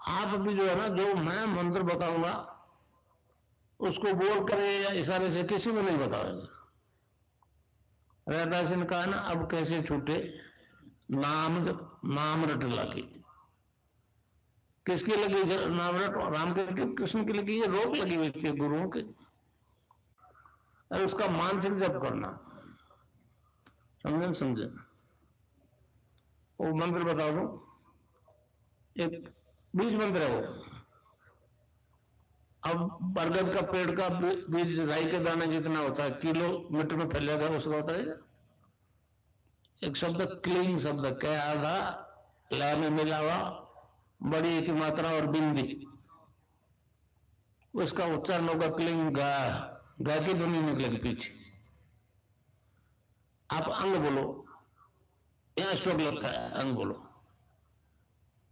आप भी जो है ना, जो मैं मंत्र बताऊंगा उसको बोल करे या इशारे से किसी को नहीं बताओगे। रहदास ने कहा ना, अब कैसे छूटे नाम नाम रट लगी। किसकी लगी नाम रट? राम के कृष्ण की लगी, ये रोक लगी हुई थी गुरुओं के। अरे उसका मानसिक जप करना, समझे? वो मंत्र बता दो, एक बीज मंत्र है वो। अब बरगद का पेड़ का बीज राई के दाने जितना होता है, किलोमीटर में फैल जाता है, उसका होता है एक शब्द क्लीन शब्द, क्या आधा लय में मिला हुआ, बड़ी की मात्रा और बिंदी, उसका उच्चारण होगा क्लीन गा। गा की ध्वनि निकलेगी पीछे। आप अंग बोलो, यहाँ स्ट्रोक लगता है, अंग बोलो।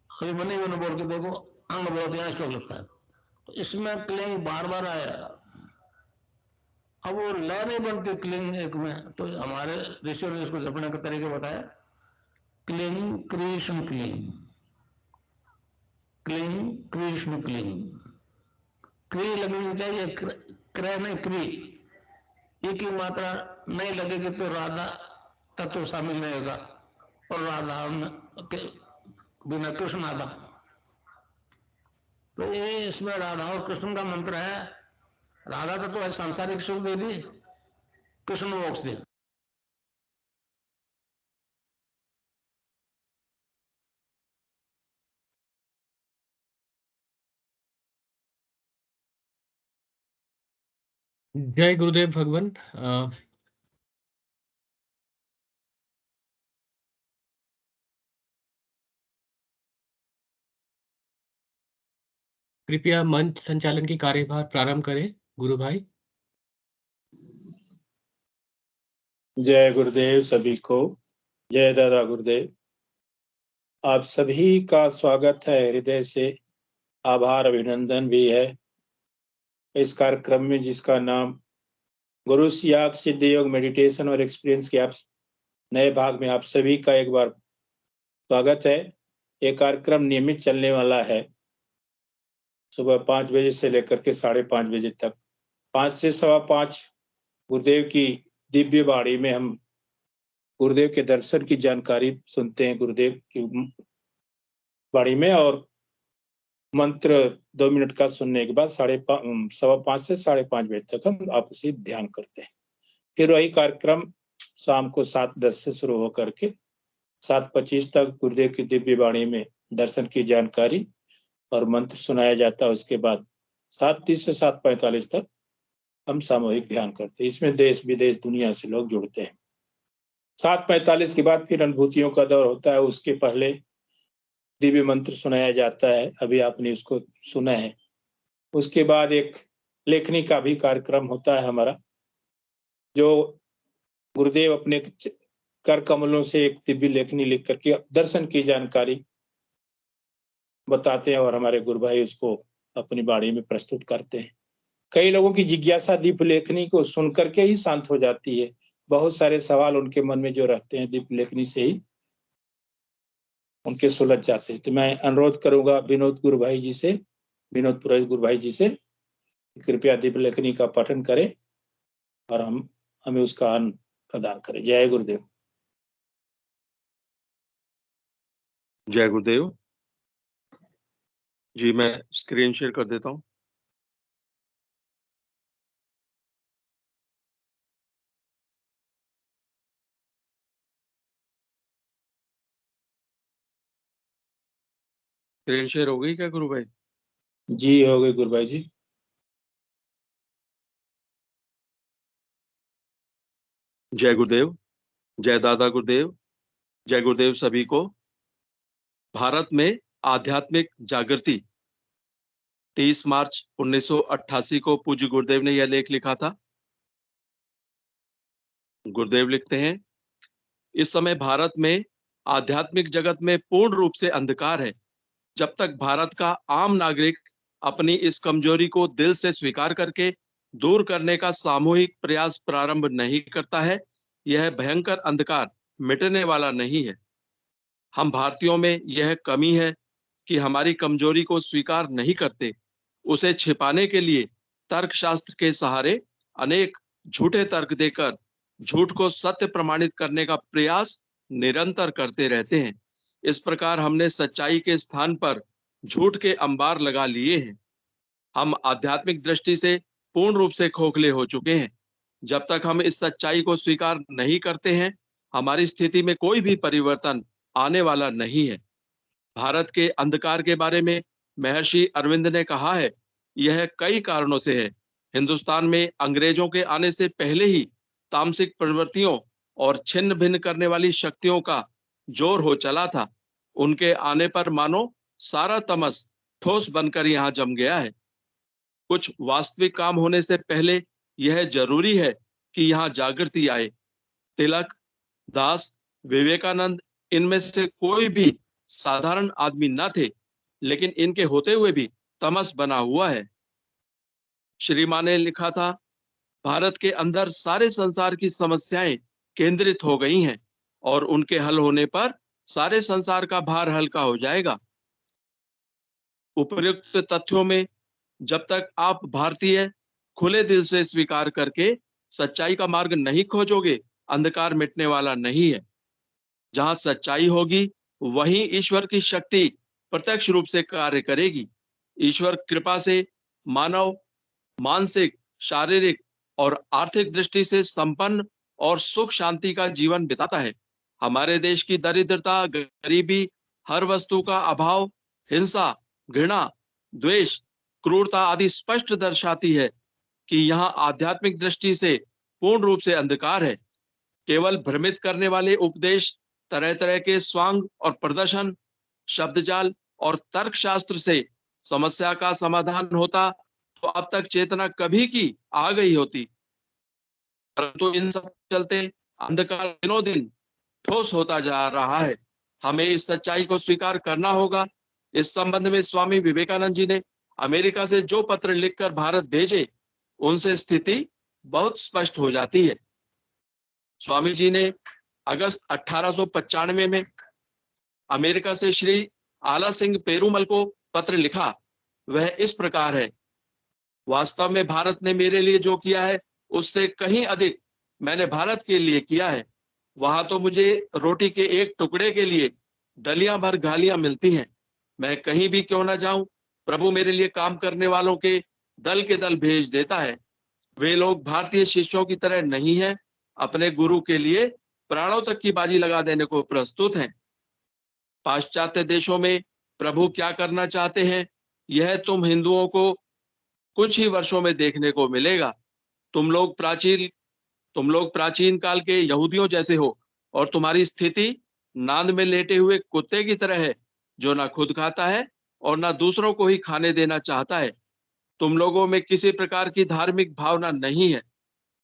अभी मनी मैंने बोल के देखो, अंग बोलो तो यहाँ स्ट्रोक लगता है। तो इसमें क्लिंग बार बार आया। अब वो लय नहीं बनती क्लिंग एक में, तो हमारे ऋषियों ने इसको जपने का तरीके बताया। Cling Krishna cling, cling Krishna cling. क्री लगनी चाहिए, क्रय नहीं क्री। एक ही मात्रा नहीं लगेगी तो राधा तत्व शामिल नहीं होगा, और राधा के बिना कृष्ण आधा। तो ये इसमें राधा और कृष्ण का मंत्र है। राधा तत्व है सांसारिक सुख दे दी, कृष्ण मोक्ष दे। जय गुरुदेव भगवान। कृपया मंच संचालन की कार्यभार प्रारंभ करें गुरु भाई। जय गुरुदेव सभी को, जय दादा गुरुदेव। आप सभी का स्वागत है, हृदय से आभार अभिनंदन भी है इस कार्यक्रम में, जिसका नाम गुरु सियाग सिद्ध योग मेडिटेशन और एक्सपीरियंस के आप नए भाग में आप सभी का एक बार स्वागत है। ये कार्यक्रम नियमित चलने वाला है, सुबह 5 बजे से लेकर के 5:30 बजे तक। 5 से 5:15 गुरुदेव की दिव्य वाणी में हम गुरुदेव के दर्शन की जानकारी सुनते हैं गुरुदेव की वाणी में, और मंत्र 2 मिनट का सुनने के बाद 5:15 से 5:30 बजे तक हम आपसी ध्यान करते हैं। फिर वही कार्यक्रम शाम को 7:10 से शुरू होकर के 7:25 तक गुरुदेव की दिव्य वाणी में दर्शन की जानकारी और मंत्र सुनाया जाता है। उसके बाद 7:30 से 7:45 तक हम सामूहिक ध्यान करते हैं। इसमें देश विदेश दुनिया से लोग जुड़ते हैं। 7:45 के बाद फिर अनुभूतियों का दौर होता है। उसके पहले दिव्य मंत्र सुनाया जाता है, अभी आपने उसको सुना है। उसके बाद एक लेखनी का भी कार्यक्रम होता है हमारा, जो गुरुदेव अपने कर कमलों से एक दिव्य लेखनी लिख करके दर्शन की जानकारी बताते हैं, और हमारे गुरु भाई उसको अपनी वाणी में प्रस्तुत करते हैं। कई लोगों की जिज्ञासा दिव्य लेखनी को सुन करके ही शांत हो जाती है। बहुत सारे सवाल उनके मन में जो रहते हैं दिव्य लेखनी से ही उनके सुलझ जाते हैं। तो मैं अनुरोध करूंगा विनोद गुरु भाई जी से, विनोद पुरोहित गुरु भाई जी से, कृपया दिव्य लेखनी का पठन करें और हमें उसका अन्न प्रदान करें। जय गुरुदेव। जय गुरुदेव जी। मैं स्क्रीन शेयर कर देता हूं। स्क्रीन शेयर हो गई क्या गुरु भाई? जी हो गई गुरु भाई जी। जय गुरुदेव, जय दादा गुरुदेव, जय गुरुदेव सभी को। भारत में आध्यात्मिक जागृति 23 मार्च 1988 को पूज्य गुरुदेव ने यह लेख लिखा था। गुरुदेव लिखते हैं, इस समय भारत में आध्यात्मिक जगत में पूर्ण रूप से अंधकार है। जब तक भारत का आम नागरिक अपनी इस कमजोरी को दिल से स्वीकार करके दूर करने का सामूहिक प्रयास प्रारंभ नहीं करता है, यह भयंकर अंधकार मिटने वाला नहीं है। हम भारतीयों में यह कमी है कि हमारी कमजोरी को स्वीकार नहीं करते, उसे छिपाने के लिए तर्कशास्त्र के सहारे अनेक झूठे तर्क देकर झूठ को सत्य प्रमाणित करने का प्रयास निरंतर करते रहते हैं। इस प्रकार हमने सच्चाई के स्थान पर झूठ के अंबार लगा लिए हैं। हम आध्यात्मिक दृष्टि से पूर्ण रूप से खोखले हो चुके हैं। जब तक हम इस सच्चाई को स्वीकार नहीं करते हैं, हमारी स्थिति में कोई भी परिवर्तन आने वाला नहीं है। भारत के अंधकार के बारे में महर्षि अरविंद ने कहा है, यह कई कारणों से है। हिंदुस्तान में अंग्रेजों के आने से पहले ही तामसिक प्रवृत्तियों और छिन्न भिन्न करने वाली शक्तियों का जोर हो चला था। उनके आने पर मानो सारा तमस ठोस बनकर यहाँ जम गया है। कुछ वास्तविक काम होने से पहले यह जरूरी है कि यहाँ जागृति आए। तिलक, दास, विवेकानंद, इनमें से कोई भी साधारण आदमी न थे, लेकिन इनके होते हुए भी तमस बना हुआ है। श्री मां ने लिखा था, भारत के अंदर सारे संसार की समस्याएं केंद्रित हो गई हैं और उनके हल होने पर सारे संसार का भार हल्का हो जाएगा। उपर्युक्त तथ्यों में जब तक आप भारतीय खुले दिल से स्वीकार करके सच्चाई का मार्ग नहीं खोजोगे, अंधकार मिटने वाला नहीं है। जहां सच्चाई होगी वहीं ईश्वर की शक्ति प्रत्यक्ष रूप से कार्य करेगी। ईश्वर कृपा से मानव मानसिक, शारीरिक और आर्थिक दृष्टि से संपन्न और सुख शांति का जीवन बिताता है। हमारे देश की दरिद्रता, गरीबी, हर वस्तु का अभाव, हिंसा, घृणा, द्वेष, क्रूरता आदि स्पष्ट दर्शाती है कि यहाँ आध्यात्मिक दृष्टि से पूर्ण रूप से अंधकार है। केवल भ्रमित करने वाले उपदेश, तरह तरह के स्वांग और प्रदर्शन, शब्दजाल और तर्कशास्त्र से समस्या का समाधान होता तो अब तक चेतना कभी की आ गई होती। परंतु इन सब चलते अंधकार दिनों दिन ठोस होता जा रहा है। हमें इस सच्चाई को स्वीकार करना होगा। इस संबंध में स्वामी विवेकानंद जी ने अमेरिका से जो पत्र लिखकर भारत भेजे, उनसे स्थिति बहुत स्पष्ट हो जाती है। स्वामी जी ने अगस्त 1895 में अमेरिका से श्री आला सिंह पेरूमल को पत्र लिखा। वह इस प्रकार है, वास्तव में भारत ने मेरे लिए जो किया है उससे कहीं अधिक मैंने भारत के लिए किया है। वहां तो मुझे रोटी के एक टुकड़े के लिए डलियां भर गालियां मिलती हैं। मैं कहीं भी क्यों ना जाऊं, प्रभु मेरे लिए काम करने वालों के दल भेज देता है। वे लोग भारतीय शिष्यों की तरह नहीं है, अपने गुरु के लिए प्राणों तक की बाजी लगा देने को प्रस्तुत हैं। पाश्चात्य देशों में प्रभु क्या करना चाहते हैं, यह तुम हिंदुओं को कुछ ही वर्षों में देखने को मिलेगा। तुम लोग प्राचीन काल के यहूदियों जैसे हो और तुम्हारी स्थिति नांद में लेटे हुए कुत्ते की तरह है, जो ना खुद खाता है और ना दूसरों को ही खाने देना चाहता है। तुम लोगों में किसी प्रकार की धार्मिक भावना नहीं है।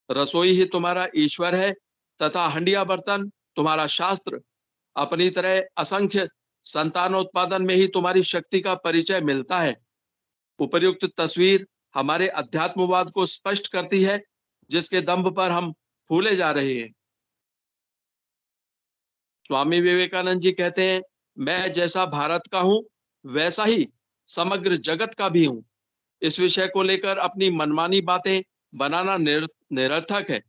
रसोई ही तुम्हारा ईश्वर है तथा हंडिया बर्तन तुम्हारा शास्त्र। अपनी तरह असंख्य संतानोत्पादन में ही तुम्हारी शक्ति का परिचय मिलता है। उपर्युक्त तस्वीर हमारे अध्यात्मवाद को स्पष्ट करती है, जिसके दंभ पर हम फूले जा रहे हैं। स्वामी विवेकानंद जी कहते हैं, मैं जैसा भारत का हूं वैसा ही समग्र जगत का भी हूं। इस विषय को लेकर अपनी मनमानी बातें बनाना निरर्थक है।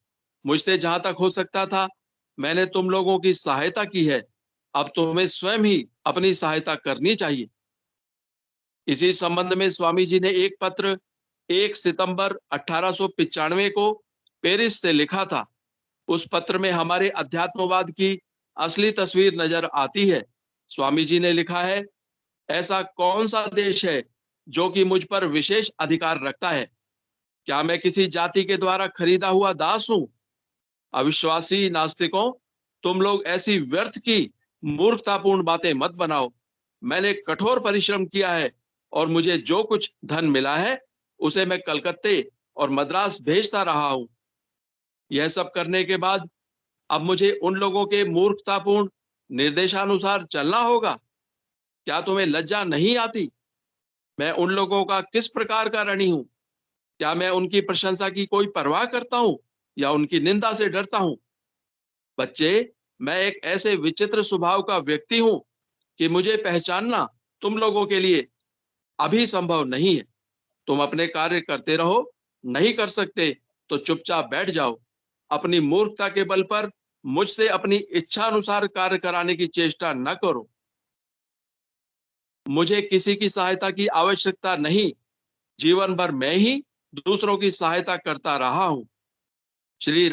मुझसे जहां तक हो सकता था मैंने तुम लोगों की सहायता की है। अब तुम्हें स्वयं ही अपनी सहायता करनी चाहिए। इसी संबंध में स्वामी जी ने एक पत्र 1 सितंबर 1895 को पेरिस से लिखा था। उस पत्र में हमारे अध्यात्मवाद की असली तस्वीर नजर आती है। स्वामी जी ने लिखा है, ऐसा कौन सा देश है जो कि मुझ पर विशेष अधिकार रखता है? क्या मैं किसी जाति के द्वारा खरीदा हुआ दास हूं? अविश्वासी नास्तिकों, तुम लोग ऐसी व्यर्थ की मूर्खतापूर्ण बातें मत बनाओ। मैंने कठोर परिश्रम किया है और मुझे जो कुछ धन मिला है उसे मैं कलकत्ते और मद्रास भेजता रहा हूं। यह सब करने के बाद अब मुझे उन लोगों के मूर्खतापूर्ण निर्देशानुसार चलना होगा। क्या तुम्हें लज्जा नहीं आती? मैं उन लोगों का किस प्रकार का ऋणी हूं? क्या मैं उनकी प्रशंसा की कोई परवाह करता हूं या उनकी निंदा से डरता हूं? बच्चे, मैं एक ऐसे विचित्र स्वभाव का व्यक्ति हूं कि मुझे पहचानना तुम लोगों के लिए अभी संभव नहीं है। तुम अपने कार्य करते रहो, नहीं कर सकते तो चुपचाप बैठ जाओ। अपनी मूर्खता के बल पर मुझसे अपनी इच्छा अनुसार कार्य कराने की चेष्टा न करो। मुझे किसी की सहायता की आवश्यकता नहीं। जीवन भर मैं ही दूसरों की सहायता करता रहा हूं। श्री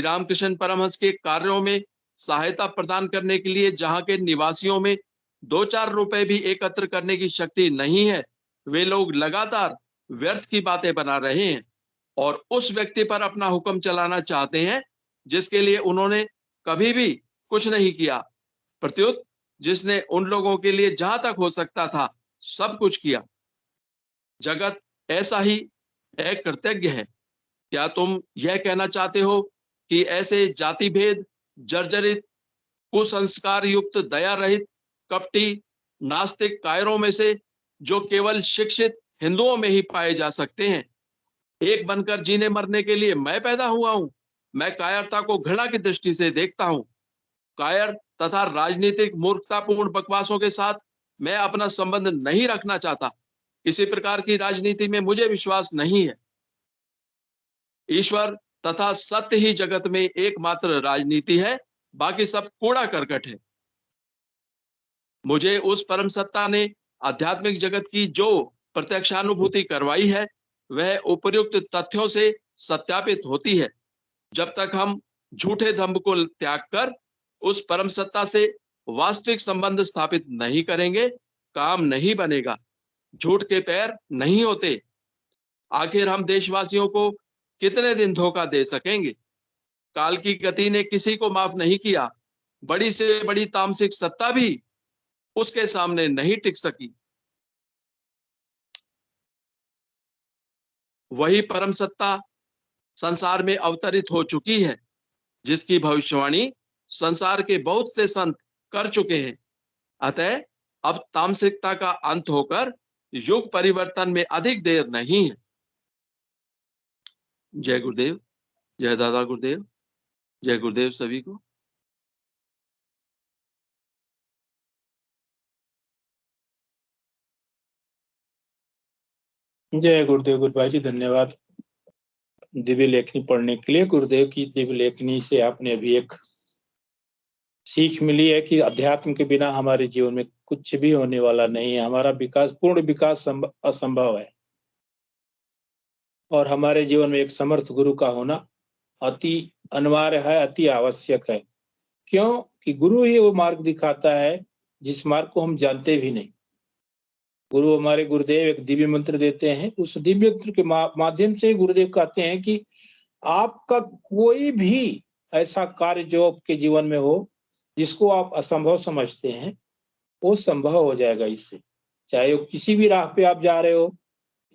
रामकृष्ण परमहंस के कार्यों में सहायता प्रदान करने के लिए जहां के निवासियों में 2-4 रुपए भी एकत्र करने की शक्ति नहीं है, वे लोग लगातार व्यर्थ की बातें बना रहे हैं और उस व्यक्ति पर अपना हुक्म चलाना चाहते हैं जिसके लिए उन्होंने कभी भी कुछ नहीं किया। प्रत्युत जिसने उन लोगों के लिए जहां तक हो सकता था सब कुछ किया। जगत ऐसा ही एक कृतज्ञ है। क्या तुम यह कहना चाहते हो कि ऐसे जाति भेद, जर्जरित, कुसंस्कार युक्त, दया रहित, कपटी, नास्तिक कायरों में से जो केवल शिक्षित हिंदुओं में ही पाए जा सकते हैं, एक बनकर जीने मरने के लिए मैं पैदा हुआ हूं? मैं कायरता को घृणा की दृष्टि से देखता हूं। कायर तथा राजनीतिक मूर्खतापूर्ण बकवासों के साथ मैं अपना संबंध नहीं रखना चाहता। किसी प्रकार की राजनीति में मुझे विश्वास नहीं है। ईश्वर तथा सत्य ही जगत में एकमात्र राजनीति है, बाकी सब कूड़ा करकट है। मुझे उस परम सत्ता ने आध्यात्मिक जगत की जो प्रत्यक्षानुभूति करवाई है वह उपर्युक्त तथ्यों से सत्यापित होती है। जब तक हम झूठे दंभ को त्याग कर उस परम सत्ता से वास्तविक संबंध स्थापित नहीं करेंगे, काम नहीं बनेगा। झूठ के पैर नहीं होते। आखिर हम देशवासियों को कितने दिन धोखा दे सकेंगे? काल की गति ने किसी को माफ नहीं किया। बड़ी से बड़ी तामसिक सत्ता भी उसके सामने नहीं टिक सकी। वही परम सत्ता संसार में अवतरित हो चुकी है, जिसकी भविष्यवाणी संसार के बहुत से संत कर चुके हैं। अतः अब तामसिकता का अंत होकर युग परिवर्तन में अधिक देर नहीं है। जय गुरुदेव, जय दादा गुरुदेव, जय गुरुदेव सभी को। जय गुरुदेव। गुरु भाई जी धन्यवाद दिव्य लेखनी पढ़ने के लिए। गुरुदेव की दिव्य लेखनी से आपने अभी एक सीख मिली है कि अध्यात्म के बिना हमारे जीवन में कुछ भी होने वाला नहीं है। हमारा विकास, पूर्ण विकास असंभव है और हमारे जीवन में एक समर्थ गुरु का होना अति अनिवार्य है, अति आवश्यक है। क्यों? कि गुरु ही वो मार्ग दिखाता है जिस मार्ग को हम जानते भी नहीं। गुरु हमारे गुरुदेव एक दिव्य मंत्र देते हैं, उस दिव्य मंत्र के माध्यम से गुरुदेव कहते हैं कि आपका कोई भी ऐसा कार्य जो आपके जीवन में हो जिसको आप असंभव समझते हैं, वो संभव हो जाएगा इससे। चाहे वो किसी भी राह पे आप जा रहे हो,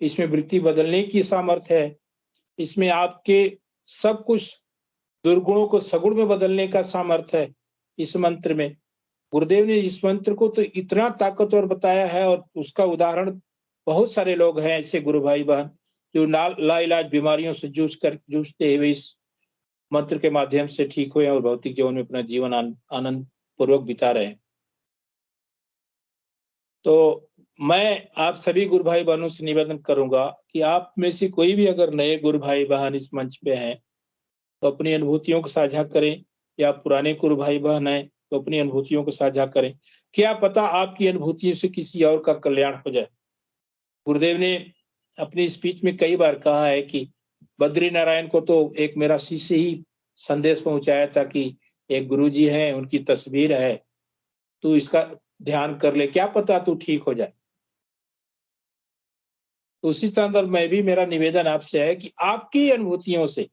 इसमें वृत्ति बदलने की सामर्थ्य है। इसमें आपके सब कुछ दुर्गुणों को सगुण में बदलने का सामर्थ्य है इस मंत्र में। गुरुदेव ने इस मंत्र को तो इतना ताकतवर बताया है और उसका उदाहरण बहुत सारे लोग हैं ऐसे गुरु भाई बहन जो लाइलाज बीमारियों से जूझते हुए इस मंत्र के माध्यम से ठीक हुए और भौतिक जीवन में अपना जीवन आनंद पूर्वक बिता रहे हैं। तो मैं आप सभी गुरु भाई बहनों से निवेदन करूंगा कि आप में से कोई भी अगर नए गुरु भाई बहन इस मंच पे हैं तो अपनी अनुभूतियों को साझा करें, या पुराने गुरु भाई बहन हैं तो अपनी अनुभूतियों को साझा करें। क्या पता आपकी अनुभूतियों से किसी और का कल्याण हो जाए। गुरुदेव ने अपनी स्पीच में कई बार कहा है कि बद्री नारायण को तो एक मेरा शिष्य ही संदेश पहुंचाया था कि एक गुरुजी है, उनकी तस्वीर है, तू इसका ध्यान कर ले, क्या पता तू ठीक हो जाए। तो उसी संदर्भ में भी मेरा निवेदन आपसे है कि आपकी अनुभूतियों से,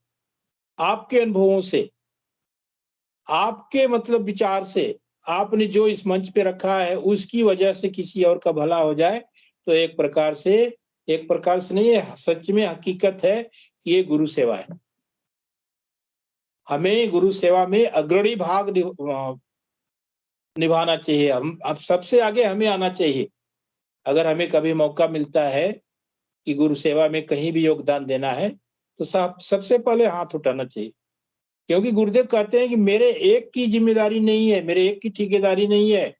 आपके अनुभवों से, आपके मतलब विचार से, आपने जो इस मंच पे रखा है उसकी वजह से किसी और का भला हो जाए तो एक प्रकार से नहीं, ये सच में हकीकत है कि ये गुरु सेवा है। हमें गुरु सेवा में अग्रणी भाग निभाना चाहिए। हम अब सबसे आगे हमें आना चाहिए। अगर हमें कभी मौका मिलता है कि गुरु सेवा में कहीं भी योगदान देना है तो सबसे पहले हाथ उठाना चाहिए। क्योंकि गुरुदेव कहते हैं कि मेरे एक की जिम्मेदारी नहीं है, मेरे एक की ठेकेदारी नहीं है,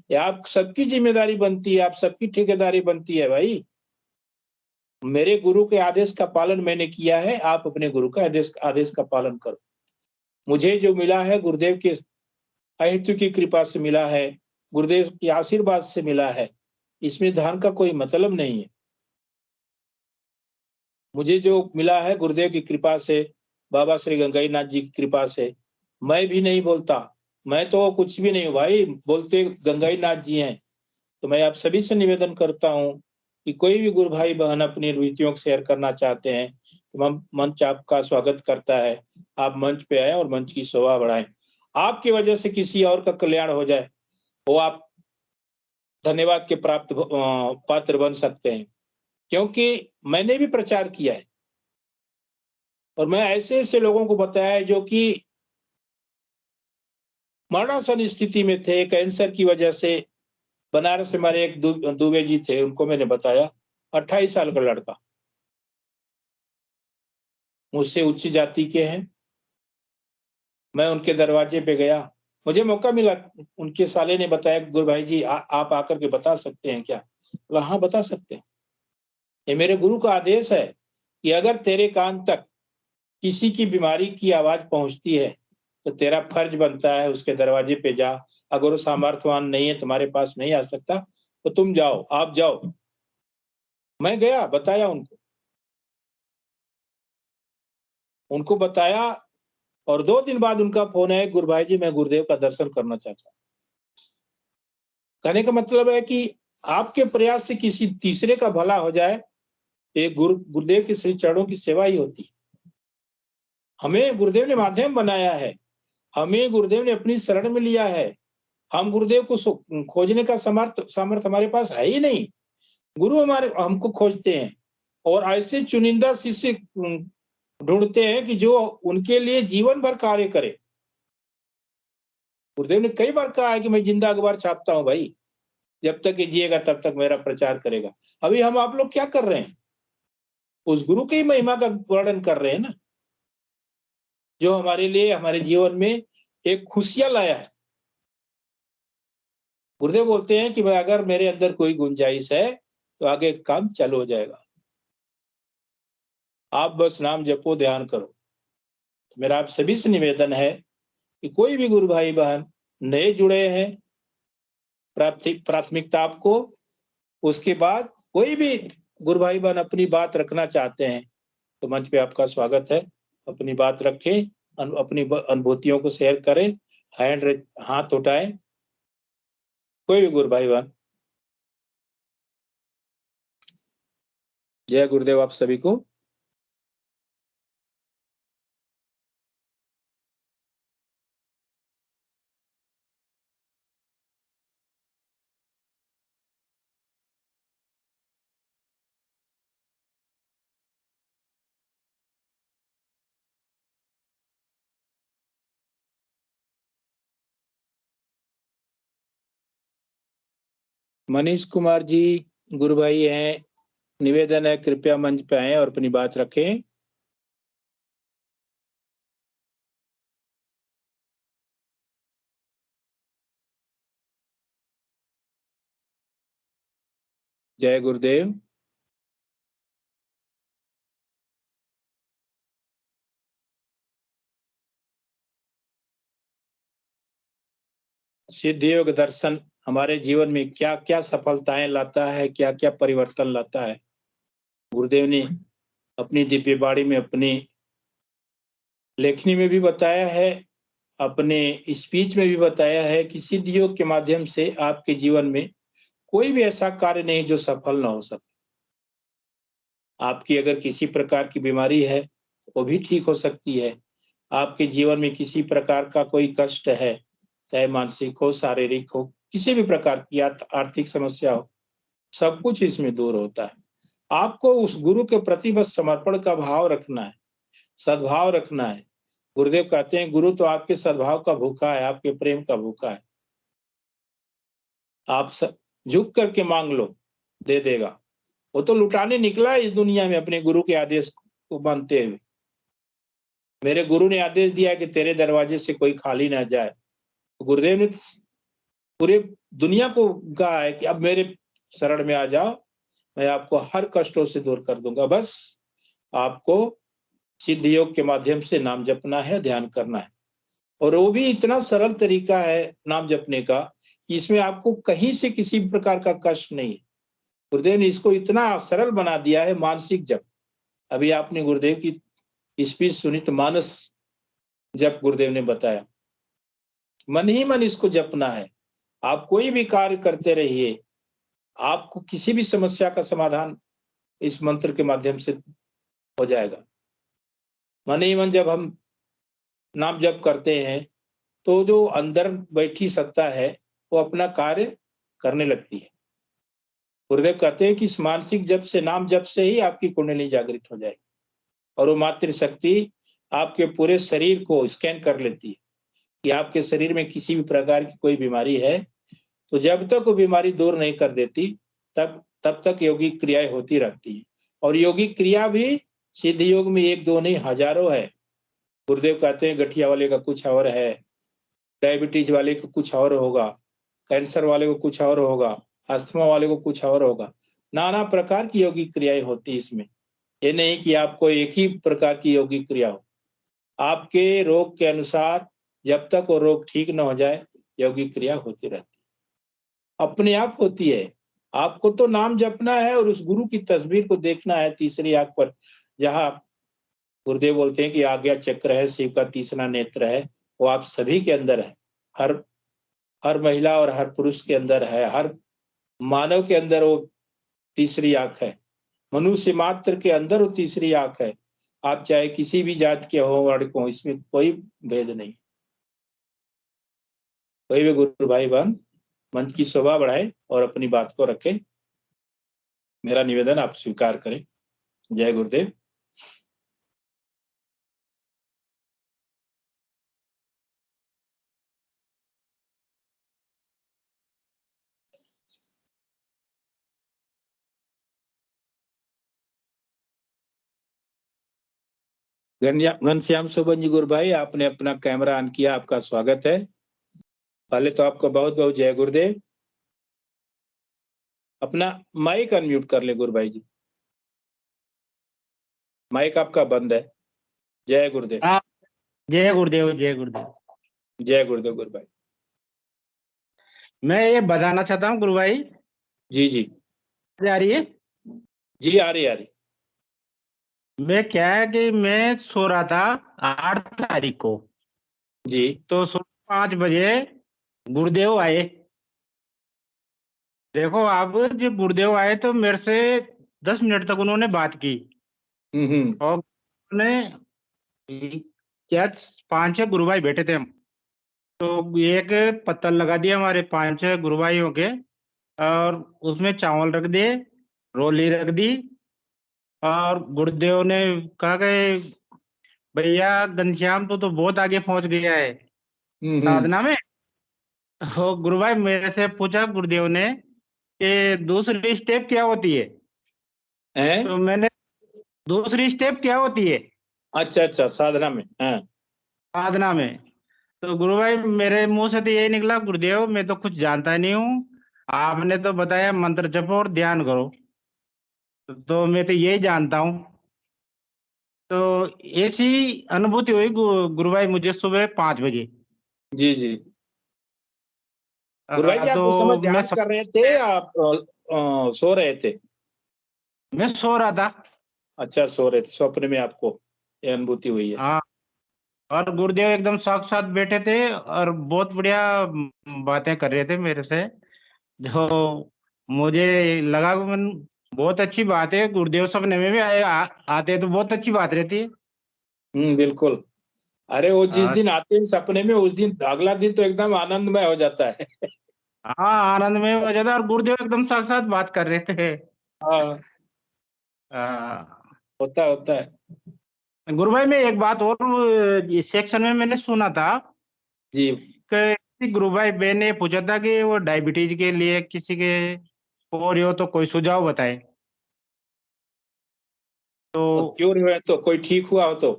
ये आप सबकी जिम्मेदारी बनती है, आप सबकी ठेकेदारी बनती है भाई। मेरे गुरु के आदेश का पालन मैंने किया है, आप अपने गुरु का आदेश का पालन करो। मुझे जो मिला है गुरुदेव के अहेतु की कृपा से मिला है, गुरुदेव के आशीर्वाद से मिला है, इसमें धन का कोई मतलब नहीं है। मुझे जो मिला है गुरुदेव की कृपा से, बाबा श्री गंगाई नाथ जी की कृपा से, मैं भी नहीं बोलता, मैं तो कुछ भी नहीं हूँ भाई, बोलते गंगाई नाथ जी हैं। तो मैं आप सभी से निवेदन करता हूँ कि कोई भी गुरु भाई बहन अपनी अनुभूतियों को शेयर करना चाहते हैं तो मंच आपका स्वागत करता है। आप मंच पे आए और मंच की शोभा बढ़ाएं। आपकी वजह से किसी और का कल्याण हो जाए, वो आप धन्यवाद के पात्र बन सकते हैं, क्योंकि मैंने भी प्रचार किया है और मैं ऐसे ऐसे लोगों को बताया है जो कि मरणासन स्थिति में थे, कैंसर की वजह से। बनारस में हमारे एक दुबे जी थे, उनको मैंने बताया, 28 साल का लड़का, मुझसे उच्च जाति के हैं। मैं उनके दरवाजे पे गया, मुझे मौका मिला, उनके साले ने बताया गुरु भाई जी आप आकर के बता सकते हैं क्या? हाँ बता सकते हैं। ये मेरे गुरु का आदेश है कि अगर तेरे कान तक किसी की बीमारी की आवाज पहुंचती है तो तेरा फर्ज बनता है उसके दरवाजे पे जा। अगर वो सामर्थ्यवान नहीं है, तुम्हारे पास नहीं आ सकता, तो तुम जाओ, आप जाओ। मैं गया, बताया उनको बताया, और 2 दिन बाद उनका फोन है, गुरु भाई जी मैं गुरुदेव का दर्शन करना चाहता हूँ। कहने का मतलब है कि आपके प्रयास से किसी तीसरे का भला हो जाए, ये गुरुदेव के श्री चरणों की सेवा ही होती। हमें गुरुदेव ने माध्यम बनाया है, हमें गुरुदेव ने अपनी शरण में लिया है। हम गुरुदेव को खोजने का सामर्थ हमारे पास है ही नहीं। गुरु हमारे हमको खोजते हैं और ऐसे चुनिंदा शिष्य ढूंढते हैं कि जो उनके लिए जीवन भर कार्य करे। गुरुदेव ने कई बार कहा है कि मैं जिंदा अखबार छापता हूं भाई, जब तक ये जिएगा तब तक मेरा प्रचार करेगा। अभी हम आप लोग क्या कर रहे हैं? उस गुरु की महिमा का वर्णन कर रहे हैं ना, जो हमारे लिए हमारे जीवन में एक खुशियां लाया है। गुरुदेव बोलते हैं कि भाई अगर मेरे अंदर कोई गुंजाइश है तो आगे काम चालू हो जाएगा। आप बस नाम जपो, ध्यान करो। मेरा आप सभी से निवेदन है कि कोई भी गुरु भाई बहन नए जुड़े हैं, प्राथमिकता आपको, उसके बाद कोई भी गुरु भाई बहन अपनी बात रखना चाहते हैं तो मंच पे आपका स्वागत है। अपनी बात रखें, अपनी अनुभूतियों को शेयर करें, हाथ उठाएं, कोई भी गुरु भाई बहन। जय गुरुदेव आप सभी को। मनीष कुमार जी गुरु भाई हैं, निवेदन है कृपया मंच पे आए और अपनी बात रखें। जय गुरुदेव। सिद्धि योग दर्शन हमारे जीवन में क्या क्या सफलताएं लाता है, क्या क्या परिवर्तन लाता है, गुरुदेव ने अपनी दिव्य बाणी में, अपनी लेखनी में भी बताया है, अपने स्पीच में भी बताया है कि सिद्धि योग के माध्यम से आपके जीवन में कोई भी ऐसा कार्य नहीं जो सफल ना हो सके। आपकी अगर किसी प्रकार की बीमारी है तो वो भी ठीक हो सकती है। आपके जीवन में किसी प्रकार का कोई कष्ट है, चाहे मानसिक हो, शारीरिक हो, किसी भी प्रकार की आर्थिक समस्या हो, सब कुछ इसमें दूर होता है। आपको उस गुरु के प्रति बस समर्पण का भाव रखना है, सद्भाव रखना है। गुरुदेव कहते हैं गुरु तो आपके सद्भाव का भूखा है, आपके प्रेम का भूखा है। आप झुक करके मांग लो, दे देगा। वो तो लुटाने निकला है इस दुनिया में अपने गुरु के आदेश को मानते हुए। मेरे गुरु ने आदेश दिया कि तेरे दरवाजे से कोई खाली ना जाए। तो गुरुदेव ने पूरे दुनिया को कहा है कि अब मेरे शरण में आ जाओ, मैं आपको हर कष्टों से दूर कर दूंगा। बस आपको सिद्ध योग के माध्यम से नाम जपना है, ध्यान करना है। और वो भी इतना सरल तरीका है नाम जपने का कि इसमें आपको कहीं से किसी प्रकार का कष्ट नहीं है। गुरुदेव ने इसको इतना सरल बना दिया है, मानसिक जप। अभी आपने गुरुदेव की स्पीच सुनी तो मानस जप गुरुदेव ने बताया, मन ही मन इसको जपना है। आप कोई भी कार्य करते रहिए, आपको किसी भी समस्या का समाधान इस मंत्र के माध्यम से हो जाएगा। मन ही मन जब हम नाम जप करते हैं तो जो अंदर बैठी सत्ता है वो अपना कार्य करने लगती है। गुरुदेव कहते हैं कि इस मानसिक जप से, नाम जप से ही आपकी कुंडली जागृत हो जाएगी और वो मातृशक्ति आपके पूरे शरीर को स्कैन कर लेती है कि आपके शरीर में किसी भी प्रकार की कोई बीमारी है। तो जब तक वो बीमारी दूर नहीं कर देती तब तक योगिक क्रियाएं होती रहती है। और योगिक क्रिया भी सिद्ध योग में एक दो नहीं हजारों है। गुरुदेव कहते हैं गठिया वाले का कुछ और है, डायबिटीज वाले को कुछ और होगा, कैंसर वाले को कुछ और होगा, अस्थमा वाले को कुछ और होगा। नाना प्रकार की योगिक क्रियाएं होती है इसमें। ये नहीं कि आपको एक ही प्रकार की योगिक क्रिया हो। आपके रोग के अनुसार जब तक वो रोग ठीक न हो जाए योगिक क्रिया होती रहती है, अपने आप होती है। आपको तो नाम जपना है और उस गुरु की तस्वीर को देखना है तीसरी आंख पर, जहां गुरुदेव बोलते हैं कि आज्ञा चक्र है, शिव का तीसरा नेत्र है, वो आप सभी के अंदर है। हर महिला और हर पुरुष के अंदर है, हर मानव के अंदर वो तीसरी आंख है। मनुष्य मात्र के अंदर वो तीसरी आंख है। आप चाहे किसी भी जात के हो, वर्ण को, इसमें कोई भेद नहीं। कोई भी गुरु भाई बहन मन की शोभा बढ़ाए और अपनी बात को रखे, मेरा निवेदन आप स्वीकार करें। जय गुरुदेव। घनश्याम सुबन जी गुरु भाई, आपने अपना कैमरा ऑन किया, आपका स्वागत है। पहले तो आपको बहुत बहुत जय गुरुदेव। अपना माइक अनम्यूट कर ले गुरु भाई जी, माइक आपका बंद है। जय गुरुदेव। हाँ, जय गुरुदेव, जय गुरुदेव। जय गुरुदेव गुरु भाई। मैं ये बताना चाहता हूँ गुरु भाई। जी जी आ रही है? जी, आ रही। मैं क्या है कि मैं सो रहा था 8 तारीख को, जी। तो सुबह 5 बजे गुरुदेव आए। देखो आप, जब गुरुदेव आए तो मेरे से 10 मिनट तक उन्होंने बात की और उन्होंने क्या 5-6 गुरु भाई बैठे थे हम, तो एक पत्तल लगा दिया हमारे 5-6 गुरु भाइयों के, और उसमें चावल रख दिए, रोली रख दी, और गुरुदेव ने कहा कि भैया घनश्याम तो बहुत आगे पहुंच गया है साधना में। तो गुरु भाई मेरे से पूछा गुरुदेव ने कि दूसरी स्टेप क्या होती है? हैं? तो मैंने, दूसरी स्टेप क्या होती है अच्छा, साधना में। हाँ। साधना में? तो गुरु भाई मेरे मुंह से तो यही निकला, गुरुदेव मैं तो कुछ जानता नहीं हूँ, आपने तो बताया मंत्र जपो और ध्यान करो, तो मैं तो यही जानता हूँ। तो ऐसी अनुभूति हुई गुरु भाई मुझे सुबह 5 बजे। जी जी। गुरु भाई जी, आप उस समय तो ध्यान कर रहे थे, आप सो रहे थे? मैं सो रहा था। अच्छा, सो रहे थे, स्वप्न में आपको ये अनुभूति हुई है। हाँ, और गुरुदेव एकदम साक्षात बैठे थे और बहुत बढ़िया बातें कर रहे थे मेरे से, जो मुझे लगा कि बहुत अच्छी बात है। गुरुदेव सपने में भी आते हैं तो बहुत अच्छी बात रहती है। बिल्कुल। अरे वो जिस हाँ दिन आते हैं सपने में, उस दिन अगला दिन तो एकदम आनंदमय हो जाता है। हाँ, आनंद में हो जाता है, और गुरुदेव एकदम साक्षात बात कर रहे थे। हाँ, हाँ। होता है। गुरु भाई मैं एक बात और, इस सेक्शन में मैंने सुना था जी। कि किसी गुरु भाई बहन ने पूछा था कि वो डायबिटीज के लिए किसी के हो रही हो तो कोई सुझाव बताए। और तो क्योर हुआ तो कोई ठीक हुआ हो तो?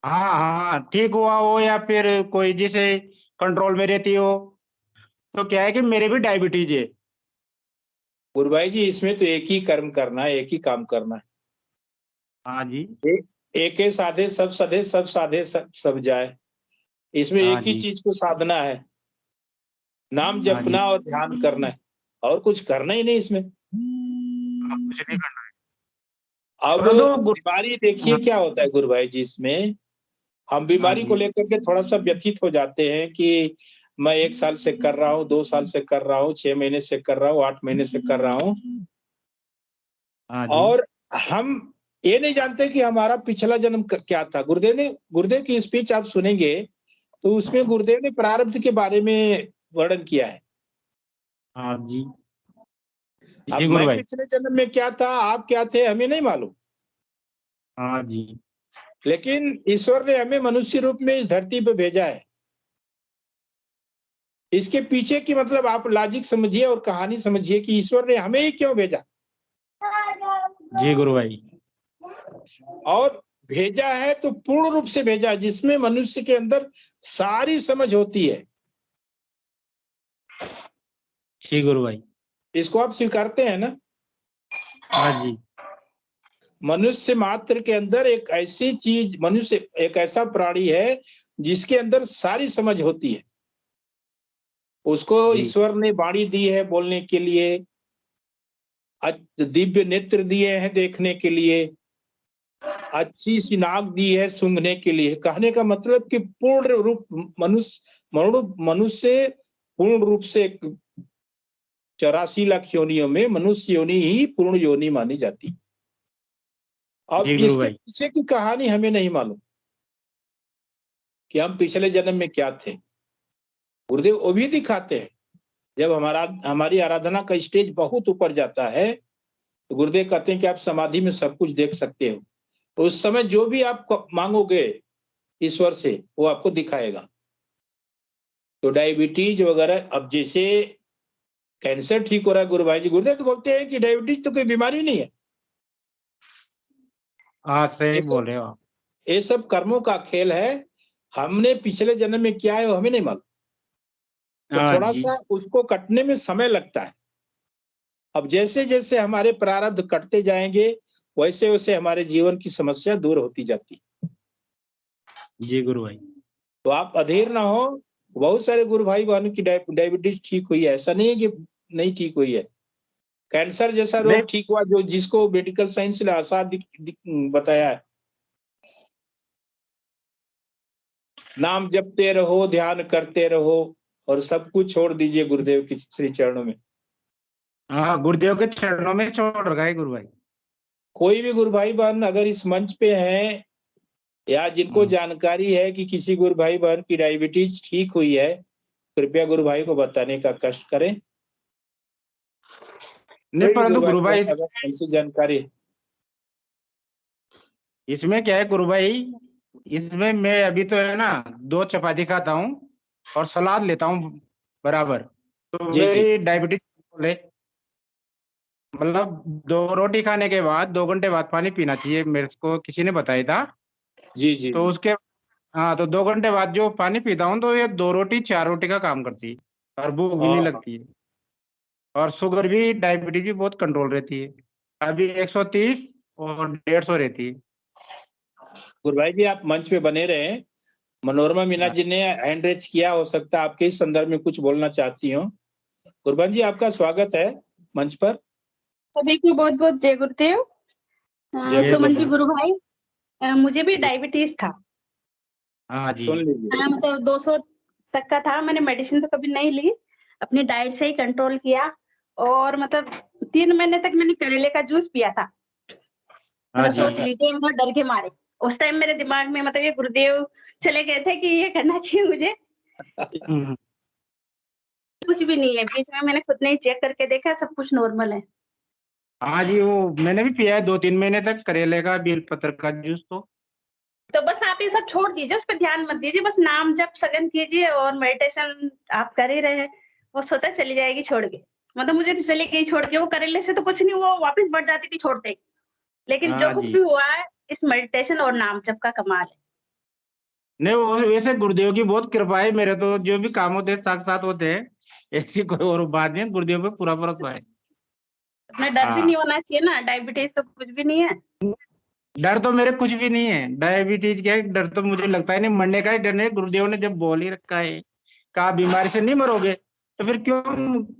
हाँ हाँ, ठीक हुआ हो या फिर कोई जिसे कंट्रोल में रहती हो, तो क्या है कि मेरे भी डायबिटीज है। गुरु भाई जी, इसमें तो एक ही कर्म करना है, एक ही काम करना है। हाँ जी। एक ही साधे सब सधे, सब साधे सब जाए। इसमें हाँ एक ही जी। चीज को साधना है, नाम हाँ जी। जपना और ध्यान करना है, और कुछ करना ही नहीं इसमें। कुछ नहीं करना है। अब परंतु बीमारी देखिए हाँ, क्या होता है गुरु भाई जी, इसमें हम हाँ बीमारी को जी। लेकर के थोड़ा सा व्यथित हो जाते हैं कि मैं 1 साल से कर रहा हूँ, 2 साल से कर रहा हूँ, 6 महीने से कर रहा हूँ, 8 महीने से कर रहा हूँ, हाँ जी। और हम ये नहीं जानते कि हमारा पिछला जन्म क्या था। गुरुदेव की स्पीच आप सुनेंगे तो उसमें गुरुदेव ने प्रारब्ध के बारे में वर्णन किया है। हाँ जी। अब जी गुरु मैं भाई। पिछले जन्म में क्या था, आप क्या थे, हमें नहीं मालूम, हाँ जी। लेकिन ईश्वर ने हमें मनुष्य रूप में इस धरती पे भेजा है। इसके पीछे की मतलब आप लॉजिक समझिए और कहानी समझिए कि ईश्वर ने हमें ही क्यों भेजा। जी गुरु भाई। और भेजा है तो पूर्ण रूप से भेजा, जिसमें मनुष्य के अंदर सारी समझ होती है। जी गुरु भाई। इसको आप स्वीकारते हैं ना? हाँ जी। मनुष्य मात्र के अंदर एक ऐसी चीज, मनुष्य एक ऐसा प्राणी है जिसके अंदर सारी समझ होती है। उसको जी। ईश्वर ने वाणी दी है बोलने के लिए, दिव्य नेत्र दिए हैं देखने के लिए, अच्छी सी नाक दी है सूंघने के लिए। कहने का मतलब कि पूर्ण रूप मनुष्य पूर्ण रूप से 84 लाख योनियों में मनुष्य योनि ही पूर्ण योनि मानी जाती है। अब जी गुरु इसके भाई। पीछे की कहानी हमें नहीं मालूम कि हम पिछले जन्म में क्या थे। गुरुदेव वो भी दिखाते हैं। जब हमारी आराधना का स्टेज बहुत ऊपर जाता है तो गुरुदेव कहते हैं कि आप समाधि में सब कुछ देख सकते हो। तो उस समय जो भी आप मांगोगे ईश्वर से वो आपको दिखाएगा। तो डायबिटीज वगैरह, अब जैसे कैंसर ठीक हो रहा है गुरु भाई जी, गुरुदेव तो बोलते हैं कि डायबिटीज तो कोई बीमारी नहीं है। हाँ सही ये बोल सब रहे हो आप। ये सब कर्मों का खेल है। हमने पिछले जन्म में क्या है वो हमें नहीं मालूम। तो हाँ थोड़ा जी। सा उसको कटने में समय लगता है। अब जैसे जैसे हमारे प्रारब्ध कटते जाएंगे वैसे वैसे हमारे जीवन की समस्या दूर होती जाती। जी गुरु भाई। तो आप अधीर ना हो। बहुत सारे गुरु भाई बहनों की डायबिटीज ठीक हुई है, ऐसा नहीं है कि नहीं ठीक हुई है। कैंसर जैसा नहीं। रोग ठीक हुआ जो जिसको मेडिकल साइंस ने आसान बताया है। नाम जपते रहो, ध्यान करते रहो, और सब कुछ छोड़ दीजिए गुरुदेव के श्री चरणों में। हाँ गुरुदेव के चरणों में छोड़ रखा है गुरु भाई। कोई भी गुरु भाई बहन अगर इस मंच पे हैं या जिनको जानकारी है कि किसी गुरु भाई बहन की डायबिटीज ठीक हुई है, कृपया गुरु भाई को बताने का कष्ट करें। नहीं कोई भी परंतु गुरु भाई गुरु भाई बहन अगर ऐसी जानकारी है। इसमें क्या है गुरु भाई, इसमें मैं अभी तो है ना 2 चपाती खाता हूँ और सलाद लेता हूँ बराबर। तो जी जी मेरी डायबिटीज बोले मतलब 2 रोटी खाने के बाद 2 घंटे बाद पानी पीना चाहिए, मेरे को किसी ने बताया था। जी जी तो जी। उसके हाँ तो 2 घंटे बाद जो पानी पीता हूँ तो ये 2 रोटी 4 रोटी का काम करती है और भूख भी हाँ नहीं हाँ। लगती है। और शुगर भी डायबिटीज भी बहुत कंट्रोल रहती है। अभी 130 और 150 रहती है। गुरु भाई जी आप मंच पे बने रहे। मनोरमा मीना हाँ जी ने हैंड रेज किया, हो सकता है आपके इस संदर्भ में कुछ बोलना चाहती हो। गुरबान जी आपका स्वागत है मंच पर। सभी को बहुत बहुत जय गुरुदेव। जय जय सुमन जी गुरुदेव। गुरुदेव। गुरु भाई, मुझे भी डायबिटीज था। हाँ जी। सुन लीजिए। मतलब 200 तक का था। मैंने मेडिसिन तो कभी नहीं ली, अपनी डाइट से ही कंट्रोल किया। और मतलब 3 महीने तक मैंने करेले का जूस पिया था। हाँ मतलब जी। सोच लीजिए, मैं डर के मारे उस टाइम मेरे दिमाग में मतलब ये गुरुदेव चले गए थे कि ये करना चाहिए मुझे। हम्म। कुछ भी नहीं है, बीच में मैंने खुद ने चेक करके देखा, सब कुछ नॉर्मल है। हाँ जी वो मैंने भी पिया है 2-3 महीने तक करेले का बेलपत्र का जूस। तो बस आप ये सब छोड़ दीजिए, उस पर ध्यान मत दीजिए, बस नाम जप सगन कीजिए और मेडिटेशन आप कर ही रहे हैं, वो स्वतः चली जाएगी छोड़ के। मतलब मुझे तो चली गई छोड़ के, वो करेले से तो कुछ नहीं हुआ, वापस बढ़ जाती थी छोड़ते ही। लेकिन जो हाँ कुछ जी। भी हुआ है इस मेडिटेशन और नाम जप का कमाल है। नहीं वो वैसे गुरुदेव की बहुत कृपा है, मेरे तो जो भी काम होते हैं साथ साथ होते हैं। ऐसी कोई और बात नहीं है, गुरुदेव पे पूरा भरोसा है। अपने डर भी हाँ। नहीं होना चाहिए ना, डायबिटीज तो कुछ भी नहीं है। डर तो मेरे कुछ भी नहीं है, डायबिटीज क्या है, डर तो मुझे लगता है नहीं, मरने का ही डर नहीं। गुरुदेव ने जब बोल ही रखा है कहा बीमारी से नहीं मरोगे, तो फिर क्यों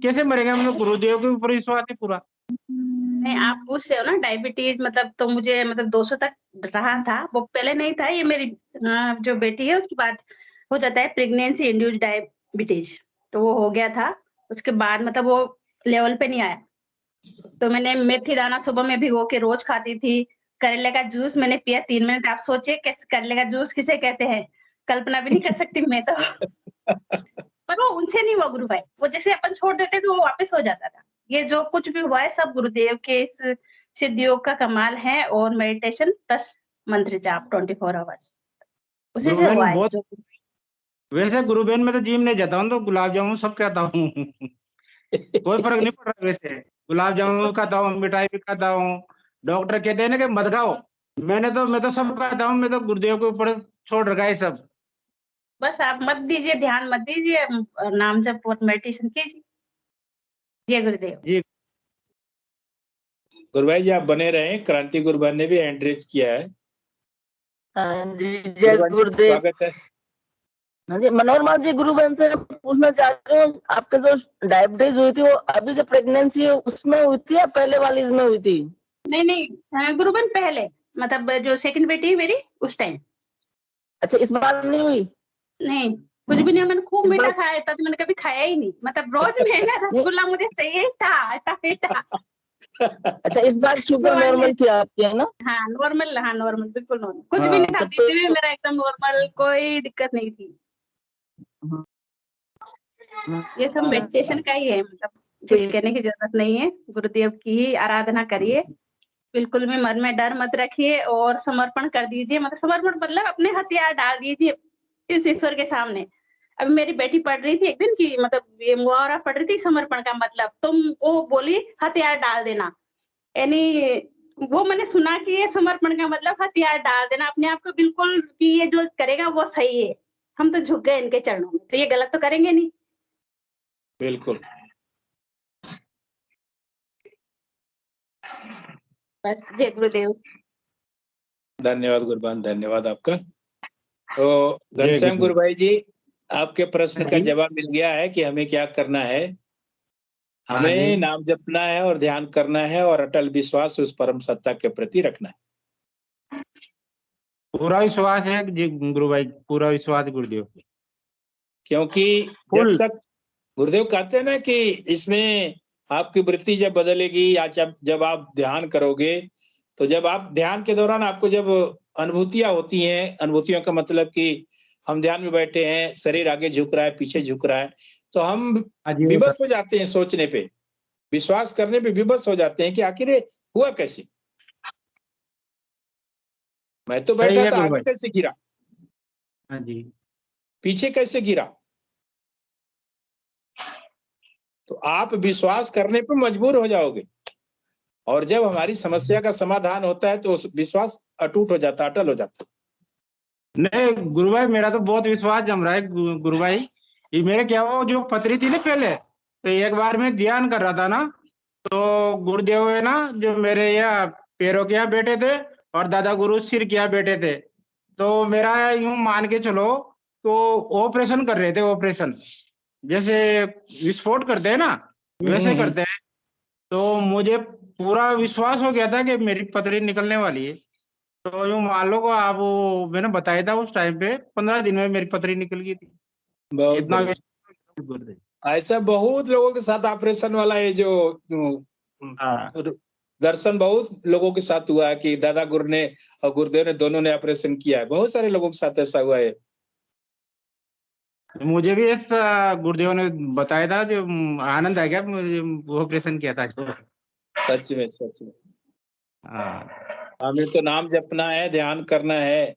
कैसे मरेगा? मुझे गुरुदेव के ऊपर विश्वास है पूरा। नहीं, आप पूछ रहे हो ना डायबिटीज, मतलब तो मुझे मतलब 200 तक रहा था, वो पहले नहीं था। ये मेरी जो बेटी है उसके बाद हो जाता है प्रेगनेंसी इंड्यूस्ड डायबिटीज, तो वो हो गया था। उसके बाद मतलब वो लेवल पे नहीं आया, तो मैंने मेथी दाना सुबह में भिगो के रोज खाती थी। करेले का जूस मैंने पिया 3 मिनट। आप सोचिए कैसे करेले का जूस किसे कहते हैं, कल्पना भी नहीं कर सकती मैं तो। पर वो उनसे नहीं हुआ गुरु भाई, वो जैसे अपन छोड़ देते तो वो वापस हो जाता था। ये जो कुछ भी हुआ है सब गुरुदेव के इस सिद्ध योग का कमाल है, और मेडिटेशन प्लस मंत्र जाप 24 आवर्स उसी से हुआ गुरुबेन है बहुत, जो। वैसे गुरुबेन में तो जिम नहीं जाता हूँ, तो गुलाब जामुन सब खाता हूँ। कोई फर्क नहीं पड़ रहा वैसे, गुलाब जामुन खाता हूँ, मिठाई भी खाता हूँ। डॉक्टर कहते हैं ना कि मत खाओ, मैं तो सब खाता हूँ। मैं तो गुरुदेव के ऊपर छोड़ रखा है सब। बस आप मत दीजिए, ध्यान मत दीजिए, नाम जप और मेडिटेशन कीजिए। जय गुरुदेव। जी गुरु भाई जी आप बने रहें, क्रांति गुरबान ने भी हैंड रेज किया है। हाँ जी, जय गुरबान जी, गुरुदेव। स्वागत है। हाँ जी, मनोरमा जी, गुरुबेन से पूछना चाह रही हूँ, आपके जो डायबिटीज हुई थी वो अभी जो प्रेगनेंसी है उसमें हुई थी या पहले वाली इसमें हुई थी? नहीं गुरुबन पहले, मतलब जो सेकंड बेटी है मेरी उस टाइम। अच्छा, इस बार नहीं हुई? नहीं, कुछ भी नहीं, मैंने खूब इस मीठा बार खाया था, तो मैंने कभी खाया ही नहीं, मतलब रोज मैंने नहीं। रसगुल्ला मुझे चाहिए था मीठा। अच्छा, इस बार शुगर भगवान ने, नॉर्मल थी आपकी, है ना? हाँ नॉर्मल, बिल्कुल नॉर्मल, कुछ भी हाँ, नहीं था, तब बीपी भी तो मेरा एकदम नॉर्मल, कोई दिक्कत नहीं थी। ये सब मेडिटेशन का ही है, मतलब कुछ ठीक। कहने की जरूरत नहीं है। गुरुदेव की ही आराधना करिए, बिल्कुल भी मन में डर मत रखिए, और समर्पण कर दीजिए। मतलब समर्पण मतलब अपने हथियार डाल दीजिए इस ईश्वर के सामने। अभी मेरी बेटी पढ़ रही थी एक दिन की, मतलब ये मुहावरा पढ़ रही थी समर्पण का मतलब, तुम वो बोली हथियार डाल देना, यानी वो मैंने सुना कि ये समर्पण का मतलब हथियार डाल देना अपने आप को, बिल्कुल कि ये जो करेगा वो सही है। हम तो झुक गए इनके चरणों में, तो ये गलत तो करेंगे नहीं। बिल्कुल। बस जय गुरुदेव। धन्यवाद गुरबान, धन्यवाद आपका। तो जय घनश्याम गुरुदेव। गुरु भाई जी, आपके प्रश्न का जी। जवाब मिल गया है कि हमें क्या करना है। हाँ हमें जी। नाम जपना है और ध्यान करना है और अटल विश्वास उस परम सत्ता के प्रति रखना है। पूरा विश्वास है जी गुरु भाई, पूरा विश्वास है गुरुदेव पे। क्योंकि जब फुल। तक गुरुदेव कहते हैं ना कि इसमें आपकी वृत्ति जब बदलेगी या जब आप ध्यान करोगे, तो जब आप ध्यान के दौरान आपको जब अनुभूतियां होती हैं, अनुभूतियों का मतलब कि हम ध्यान में बैठे हैं, शरीर आगे झुक रहा है, पीछे झुक रहा है, तो हम हाँ जी, विवश हो जाते हैं सोचने पे, विश्वास करने पे विवश हो जाते हैं कि आखिर ये हुआ कैसे, मैं तो सही बैठा है था, गुरु आगे भाई। कैसे गिरा, हाँ जी। पीछे कैसे गिरा। तो आप विश्वास करने पे मजबूर हो जाओगे, और जब हमारी समस्या का समाधान होता है तो उस विश्वास अटूट हो जाता, अटल हो जाता। नहीं गुरु भाई, मेरा तो बहुत विश्वास जम रहा है गुरु भाई। ये मेरे क्या वो जो पथरी थी ना पहले, तो एक बार मैं ध्यान कर रहा था ना, तो गुरुदेव है ना जो मेरे यहाँ पैरों के यहाँ बैठे थे, और दादा गुरु सिर के यहाँ बैठे थे। तो मेरा यूं मान के चलो, तो ऑपरेशन कर रहे थे, ऑपरेशन जैसे विस्फोट करते हैं ना वैसे करते हैं। तो मुझे पूरा विश्वास हो गया था कि मेरी पथरी निकलने वाली है। तो यूं मान लो को आप, वो मैंने बताया था उस टाइम पे 15 दिन में मेरी पथरी निकल गई थी। बहुत इतना बढ़िया। विश्वास गुरुदेव। ऐसा बहुत लोगों के साथ ऑपरेशन वाला है जो हाँ, दर्शन बहुत लोगों के साथ हुआ है कि दादा गुरु ने और गुरुदेव ने दोनों ने ऑपरेशन किया है, बहुत सारे लोगों के साथ ऐसा हुआ है। मुझे भी ऐसा गुरुदेव ने बताया था, जो आनंद आ गया मुझे, वो ऑपरेशन किया था जो। सच में, सच में। हाँ हमें तो नाम जपना है, ध्यान करना है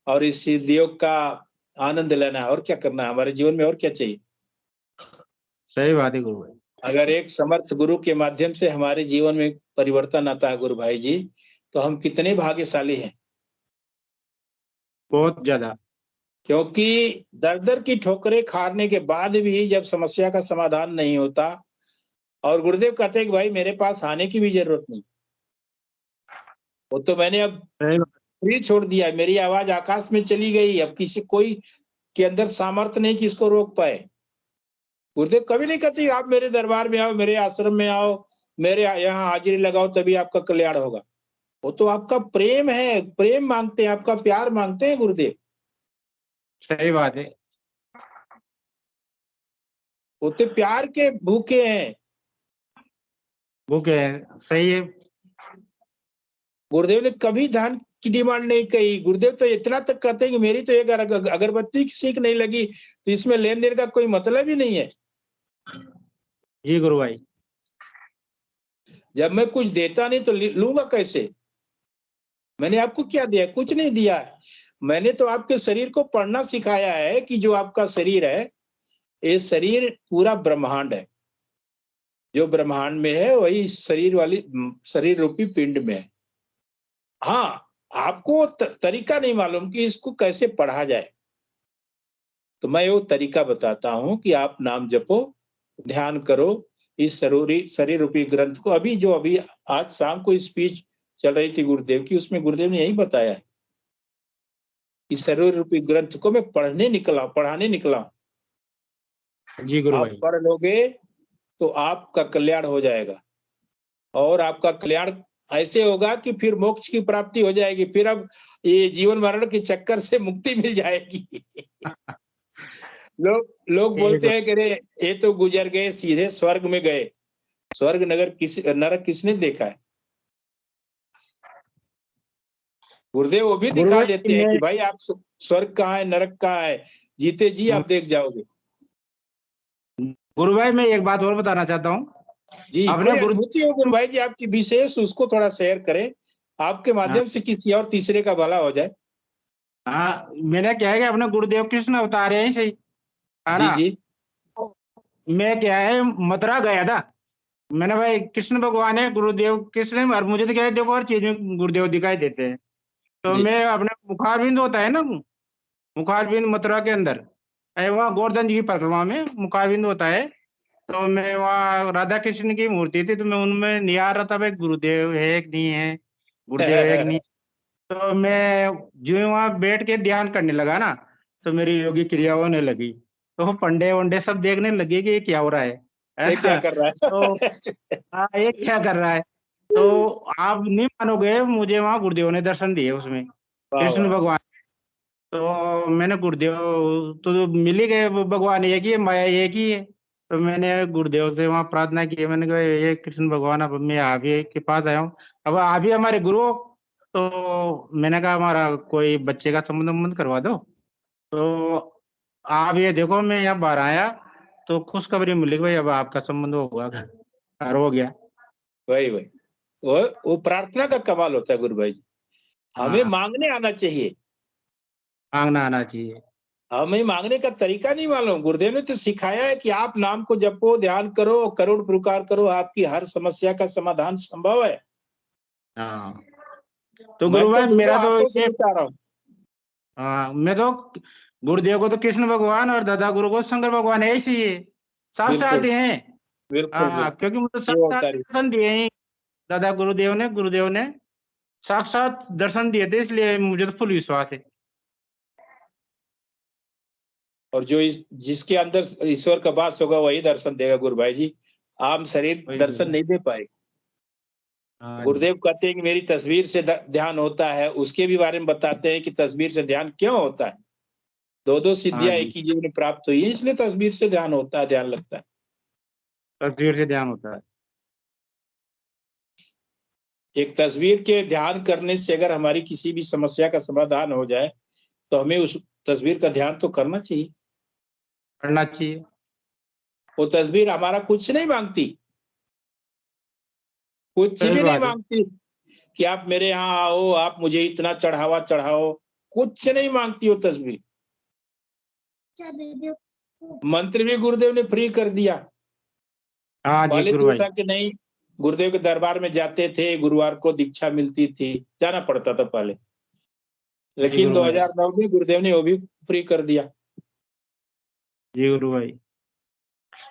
और इस योग का आनंद लेना है, और क्या करना है हमारे जीवन में, और क्या चाहिए। सही बात है गुरु भाई। अगर एक समर्थ गुरु के माध्यम से हमारे जीवन में परिवर्तन आता है गुरु भाई जी, तो हम कितने भाग्यशाली हैं। बहुत ज्यादा। क्योंकि दर दर की ठोकरें खाने के बाद भी जब समस्या का समाधान नहीं होता, और गुरुदेव कहते हैं कि भाई मेरे पास आने की भी जरूरत नहीं, वो तो मैंने अब फ्री छोड़ दिया है, मेरी आवाज आकाश में चली गई, अब किसी कोई के अंदर सामर्थ्य नहीं कि इसको रोक पाए। गुरुदेव कभी नहीं कहते आप मेरे दरबार में आओ, मेरे आश्रम में आओ, मेरे यहाँ हाजिरी लगाओ तभी आपका कल्याण होगा। वो तो आपका प्रेम है, प्रेम मांगते हैं, आपका प्यार मांगते हैं गुरुदेव। सही बात है। वो तो प्यार के भूखे हैं, भूखे हैं, सही है। गुरुदेव ने कभी धन की डिमांड नहीं कही। गुरुदेव तो इतना तक कहते हैं कि मेरी तो एक अगरबत्ती की सीख नहीं लगी तो इसमें लेन देन का कोई मतलब ही नहीं है। जी गुरु भाई। जब मैं कुछ देता नहीं तो लूंगा कैसे? मैंने आपको क्या दिया? कुछ नहीं दिया। मैंने तो आपके शरीर को पढ़ना सिखाया है कि जो आपका शरीर है, ये शरीर पूरा ब्रह्मांड है, जो ब्रह्मांड में है वही शरीर वाली शरीर रूपी पिंड में है। हाँ, आपको तरीका नहीं मालूम कि इसको कैसे पढ़ा जाए, तो मैं वो तरीका बताता हूं कि आप नाम जपो, ध्यान करो, इस शरीर रूपी ग्रंथ को। अभी आज शाम को स्पीच चल रही थी गुरुदेव की, उसमें गुरुदेव ने यही बताया है कि शरीर रूपी ग्रंथ को मैं पढ़ाने निकला। जी गुरु आप भाई। पढ़ लोगे तो आपका कल्याण हो जाएगा, और आपका कल्याण ऐसे होगा कि फिर मोक्ष की प्राप्ति हो जाएगी, फिर अब ये जीवन मरण के चक्कर से मुक्ति मिल जाएगी। लोग बोलते हैं कि रे ये तो गुजर गए, सीधे स्वर्ग में गए। स्वर्ग नरक किसने देखा है? गुरुदेव वो भी दिखा देते हैं कि भाई आप स्वर्ग कहाँ है, नरक कहाँ है, जीते जी आप देख जाओगे। गुरु भाई मैं एक बात और बताना चाहता हूँ। जी, कोई अनुभूति हो गुरु भाई जी आपकी विशेष, उसको थोड़ा शेयर करें, आपके माध्यम से किसी और तीसरे का भला हो जाए। हाँ, मैंने क्या है कि अपने गुरुदेव कृष्ण अवतार है सही, है जी ना? जी। मैं क्या है मथुरा गया था, मैंने भाई कृष्ण भगवान है, गुरुदेव कृष्ण, और मुझे तो क्या है देखो हर चीज में गुरुदेव दिखाई देते हैं। तो मैं अपने मुखारबिंद होता है ना, मुखारबिंद मथुरा के अंदर, वहाँ गोवर्धन जी की परिक्रमा में मुखारबिंद होता है, तो मैं वहाँ राधा कृष्ण की मूर्ति थी, तो मैं उनमें निहार रहा था भाई गुरुदेव है कि नहीं है, गुरुदेव है कि नहीं। तो मैं जो वहाँ बैठ के ध्यान करने लगा ना, तो मेरी योगी क्रिया होने लगी, तो पंडे वंडे सब देखने लगे कि ये क्या हो रहा है ये क्या कर रहा है। तो हाँ ये क्या कर रहा है। तो आप नहीं मानोगे, मुझे वहाँ गुरुदेव ने दर्शन दिए उसमें, कृष्ण भगवान। तो मैंने गुरुदेव तो मिल ही गए, भगवान एक ही है, माया एक ही है। तो मैंने गुरुदेव से वहाँ प्रार्थना की, मैंने कहा ये कृष्ण भगवान अब मैं आप ही के पास आया हूँ, अब आप ही हमारे गुरु हो। तो मैंने कहा हमारा कोई बच्चे का संबंध करवा दो। तो आप ये देखो मैं यहाँ बाहर आया तो खुशखबरी मिली भाई अब आपका संबंध होगा, और हो गया। वही वो प्रार्थना का कमाल होता है गुरु भाई जी। हमें मांगने आना चाहिए, मांगना आना चाहिए। हमें मांगने का तरीका नहीं मालूम। गुरुदेव ने तो सिखाया है कि आप नाम को जपो, ध्यान करो, करुण पुकार करो, आपकी हर समस्या का समाधान संभव है। हाँ तो गुरु भाई मेरा तो ये बता रहा हूँ। हाँ, मैं तो गुरुदेव को तो कृष्ण भगवान और दादा गुरु को शंकर भगवान ऐसे ही है, साथ साथ हैं। हाँ क्योंकि मुझे साक्षात दर्शन दिए हैं दादा गुरुदेव ने साक्षात दर्शन दिए थे, इसलिए मुझे तो फुल विश्वास है। और जो जिसके अंदर ईश्वर का वास होगा वही दर्शन देगा गुरु भाई जी, आम शरीर दर्शन नहीं दे पाए। गुरुदेव कहते हैं कि मेरी तस्वीर से ध्यान होता है, उसके भी बारे में बताते हैं कि तस्वीर से ध्यान क्यों होता है। दो सिद्धियां एक ही जीवन में प्राप्त हुई है, इसलिए तस्वीर से ध्यान होता है, ध्यान लगता है। तस्वीर से ध्यान होता है। एक तस्वीर के ध्यान करने से अगर हमारी किसी भी समस्या का समाधान हो जाए तो हमें उस तस्वीर का ध्यान तो करना चाहिए। वो तस्वीर हमारा कुछ नहीं मांगती, कुछ भी नहीं मांगती कि आप मेरे यहाँ आओ, आप मुझे इतना चढ़ावा चढ़ाओ, कुछ नहीं मांगती वो तस्वीर। मंत्र भी गुरुदेव ने फ्री कर दिया। पहले तो था कि नहीं, गुरुदेव के दरबार में जाते थे, गुरुवार को दीक्षा मिलती थी, जाना पड़ता था पहले। लेकिन गुरु भाई। 2009 में गुरुदेव ने वो भी फ्री कर दिया। जी गुरु भाई,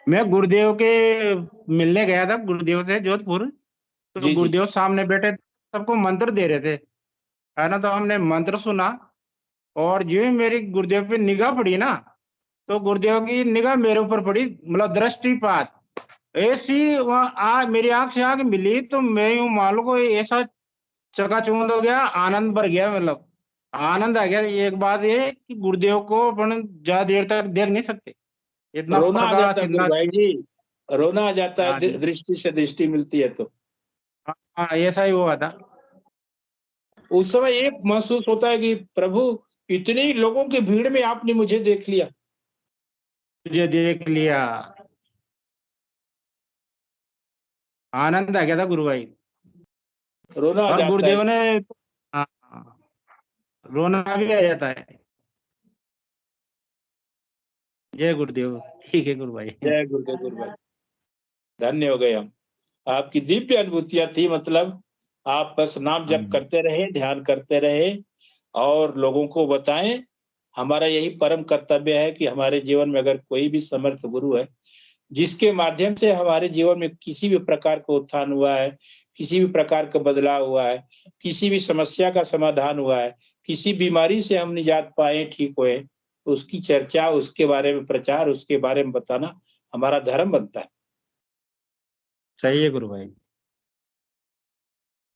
मैं गुरुदेव के मिलने गया था, गुरुदेव से जोधपुर। तो जी जी। गुरुदेव सामने बैठे, सबको मंत्र दे रहे थे, है ना। तो हमने मंत्र सुना, और जो ही मेरी गुरुदेव पे निगाह पड़ी ना, तो गुरुदेव की निगाह मेरे ऊपर पड़ी, मतलब दृष्टिपात ऐसी वहाँ मेरी आंख से आंख मिली, तो मैं यूं मान लो कोई ऐसा चकाचौंध हो गया, आनंद भर गया, मतलब आनंद आ गया। एक बात ये कि गुरुदेव को अपन ज्यादा देर तक देख नहीं सकते, इतना रोना आ प्रकाश, जाता है गुरु इतना भाई जी, रोना आ जाता हाँ है जी, दृष्टि से दृष्टि मिलती है तो। हाँ ऐसा ही हुआ था। उस समय एक महसूस होता है कि प्रभु इतनी लोगों की भीड़ में आपने मुझे देख लिया। तुझे देख लिया, आनंद आ गया था गुरु भाई। रोना आ और जाता है। गुरुदेव ने, हाँ, रोना भी आ जाता है। जय गुरुदेव। ठीक है गुरु भाई। जय गुरुदेव गुरु भाई, धन्य हो गए हम। आपकी दिव्य अनुभूतियां थी, मतलब आप बस नाम जप करते रहे, ध्यान करते रहे और लोगों को बताएं। हमारा यही परम कर्तव्य है कि हमारे जीवन में अगर कोई भी समर्थ गुरु है, जिसके माध्यम से हमारे जीवन में किसी भी प्रकार का उत्थान हुआ है, किसी भी प्रकार का बदलाव हुआ है, किसी भी समस्या का समाधान हुआ है, किसी बीमारी से हम निजात पाए, ठीक हुए, तो उसकी चर्चा, उसके बारे में प्रचार, उसके बारे में बताना हमारा धर्म बनता है। सही है गुरु भाई।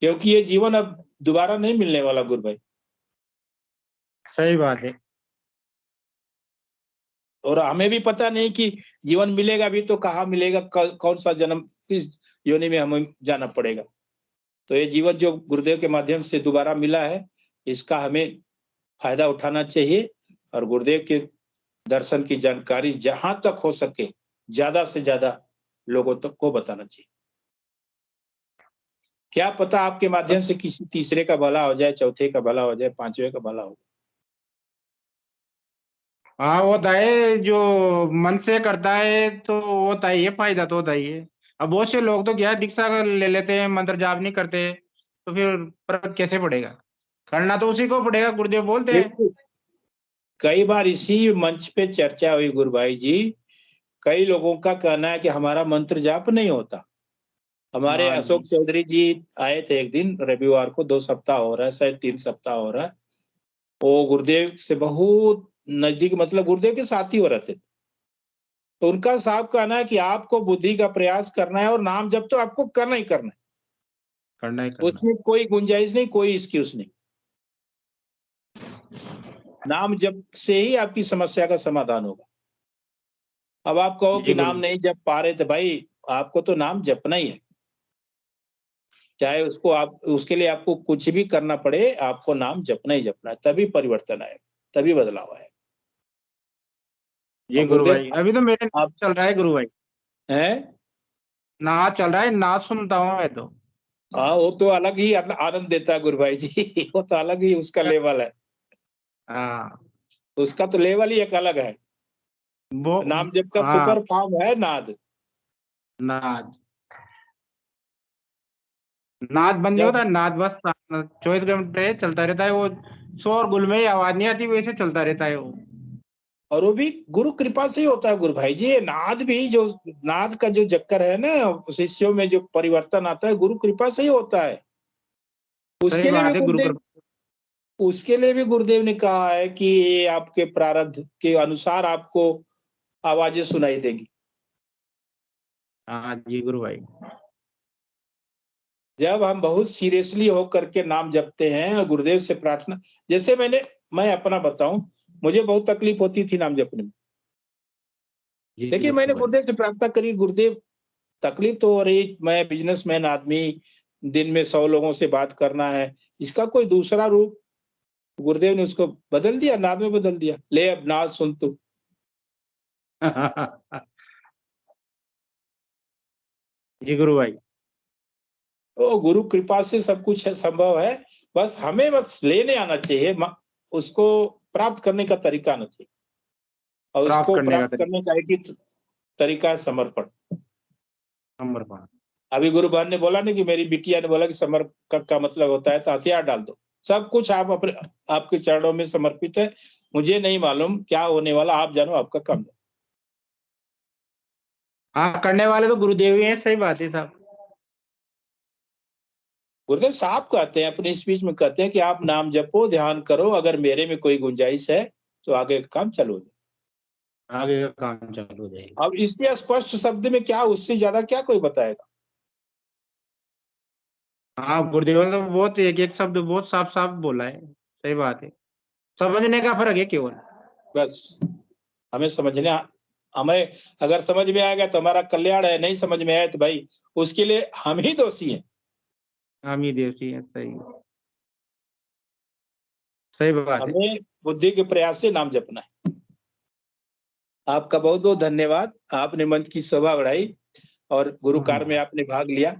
क्योंकि ये जीवन अब दोबारा नहीं मिलने वाला गुरु भाई। सही बात है। और हमें भी पता नहीं कि जीवन मिलेगा भी तो कहाँ मिलेगा, कौन सा जन्म, किस योनि में हमें जाना पड़ेगा। तो ये जीवन जो गुरुदेव के माध्यम से दोबारा मिला है, इसका हमें फायदा उठाना चाहिए और गुरुदेव के दर्शन की जानकारी जहां तक हो सके ज्यादा से ज्यादा लोगों तक को बताना चाहिए। क्या पता आपके माध्यम से किसी तीसरे का भला हो जाए, चौथे का भला हो जाए, पांचवे का भला हो। हाँ वो होता है, जो मन से करता है तो होता ही है, फायदा तो होता ही है। अब बहुत से लोग तो क्या है, दीक्षा ले लेते हैं, मंत्र जाप नहीं करते, तो फिर फर्क कैसे पड़ेगा? करना तो उसी को पड़ेगा, गुरुदेव बोलते हैं। बिल्कुल। कई बार इसी मंच पे चर्चा हुई गुरु भाई जी, कई लोगों का कहना है कि हमारा मंत्र जाप नहीं होता। हमारे हाँ अशोक जी, चौधरी जी आए थे एक दिन रविवार को, 2 सप्ताह हो रहा है, शायद 3 सप्ताह हो रहा है। वो गुरुदेव से बहुत नजदीक, मतलब गुरुदेव के साथी हो रहे थे। तो उनका साफ कहना है कि आपको बुद्धि का प्रयास करना है और नाम जब तो आपको करना ही करना है, करना ही करना है। उसमें कोई गुंजाइश नहीं, कोई एक्सक्यूज नहीं। नाम जप से ही आपकी समस्या का समाधान होगा। अब आप कहो जी कि गुरु, नाम नहीं जप पा रहे, तो भाई आपको तो नाम जपना ही है, चाहे उसको आप, उसके लिए आपको कुछ भी करना पड़े, आपको नाम जपना ही जपना है, तभी परिवर्तन आएगा, तभी बदलाव आएगा। जी और गुरु गुरुदेव भाई, अभी तो मेरे नाच आप चल रहा है गुरु भाई, हैं, नाच चल रहा है, नाच सुनता हूँ मैं तो। हाँ वो तो अलग ही आनंद देता है गुरु भाई जी। वो तो अलग ही उसका लेवल है, हाँ उसका तो लेवल ही एक अलग है। वो, नाम जप का हाँ सुपर फॉर्म है नाद। नाच, नाच बंद नहीं जब होता, नाच बस 24 घंटे चलता रहता है वो, शोर गुल में ही आवाज नहीं आती, वैसे चलता रहता है वो। और वो भी गुरु कृपा से ही होता है गुरु भाई जी। ये नाद भी, जो नाद का जो चक्कर है ना, शिष्यों में जो परिवर्तन आता है, गुरु कृपा से ही होता है। सही उसके लिए भी बात है गुरु गुरुदेव, कृपा। उसके लिए भी गुरुदेव ने कहा है कि ये आपके प्रारब्ध के अनुसार आपको आवाजें सुनाई देगी। हाँ जी गुरु भाई। जब हम बहुत सीरियसली होकर के नाम जपते हैं और गुरुदेव से प्रार्थना, जैसे मैं अपना बताऊं, मुझे बहुत तकलीफ होती थी नाम जपने में, जी लेकिन गुरु मैंने भाई। गुरुदेव से प्रार्थना करी, गुरुदेव तकलीफ तो हो रही, मैं बिजनेसमैन आदमी, दिन में 100 लोगों से बात करना है, इसका कोई दूसरा रूप गुरुदेव ने उसको बदल दिया, नाद में बदल दिया। ले अब नाद सुन तू। जी गुरु भाई। तो गुरु कृपा से सब कुछ है, संभव है, बस हमें बस लेने आना चाहिए, उसको प्राप्त करने का तरीका आना चाहिए। और प्राप्त उसको करने का प्राप्त करने तरीका, का एक ही तरीका है समर्पण। समर्पण। अभी गुरु बहन ने बोला ना कि मेरी बिटिया ने बोला कि समर्पण का मतलब होता है तो हथियार डाल दो, सब कुछ आप अपने आपके चरणों में समर्पित है। मुझे नहीं मालूम क्या होने वाला, आप जानो, आपका काम है। हाँ, करने वाले तो गुरुदेव ही हैं, सही बात है साहब। गुरुदेव साहब कहते हैं अपने स्पीच में, कहते हैं कि आप नाम जपो, ध्यान करो, अगर मेरे में कोई गुंजाइश है तो आगे का काम चालू हो जाए। आगे का काम चालू हो जाएगा। अब इसके स्पष्ट शब्द में क्या, उससे ज्यादा क्या कोई बताएगा? हाँ, गुरुदेव ने तो बहुत एक एक शब्द बहुत साफ साफ बोला है, सही बात है। समझने का फर्क है केवल। बस हमें समझने, हमें अगर समझ में आएगा तो हमारा कल्याण है, नहीं समझ में आए तो भाई उसके लिए हम ही दोषी हैं। हम ही देसी है, सही बात है। हमें बुद्धि के प्रयास से नाम जपना है। आपका बहुत बहुत धन्यवाद, आपने मंच की शोभा बढ़ाई और गुरु कार्य में आपने भाग लिया।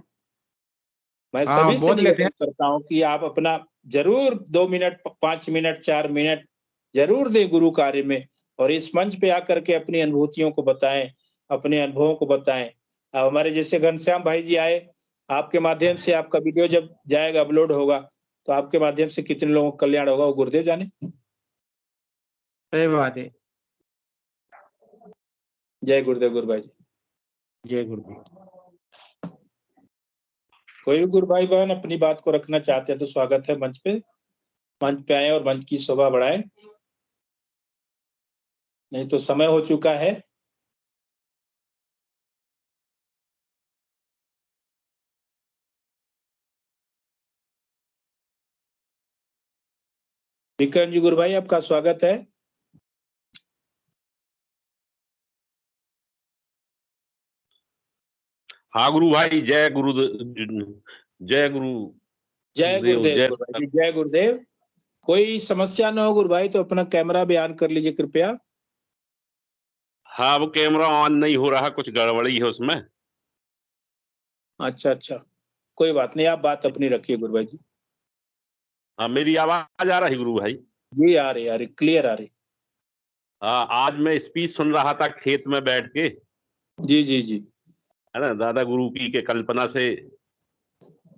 मैं हाँ, सभी से बहुत लेते निवेदन हैं। करता हूँ कि आप अपना जरूर 2 मिनट, 5 मिनट, 4 मिनट जरूर दें गुरु कार्य में, और इस मंच पे आकर के अपनी अनुभूतियों को बताएं, अपने अनुभवों को बताएं। अब हमारे जैसे घनश्याम भाई जी आए, आपके माध्यम से आपका वीडियो जब जाएगा, अपलोड होगा, तो आपके माध्यम से कितने लोगों का कल्याण होगा वो गुरुदेव जाने। सही बात है। जय गुरुदेव। गुरु भाई जी, जय गुरुदेव। कोई भी गुरु भाई बहन अपनी बात को रखना चाहते हैं तो स्वागत है, मंच पे आए और मंच की शोभा बढ़ाएं। नहीं तो समय हो चुका है। विक्रम जी, गुरु भाई आपका स्वागत है। हाँ गुरु भाई, जय गुरु, जय गुरु जय देव, गुरुदेव। जय। गुरु भाई जी, जय गुरुदेव। कोई समस्या ना हो गुरु भाई तो अपना कैमरा बयान कर लीजिए कृपया। हाँ, वो कैमरा ऑन नहीं हो रहा, कुछ गड़बड़ी है उसमें। अच्छा अच्छा, कोई बात नहीं, आप बात अपनी रखिए गुरु भाई जी। हाँ, मेरी आवाज आ रही गुरु भाई? जी आ रही, क्लियर आ रही। हाँ, आज मैं स्पीच सुन रहा था खेत में बैठ के, जी जी जी। है ना, दादा गुरु की के कल्पना से,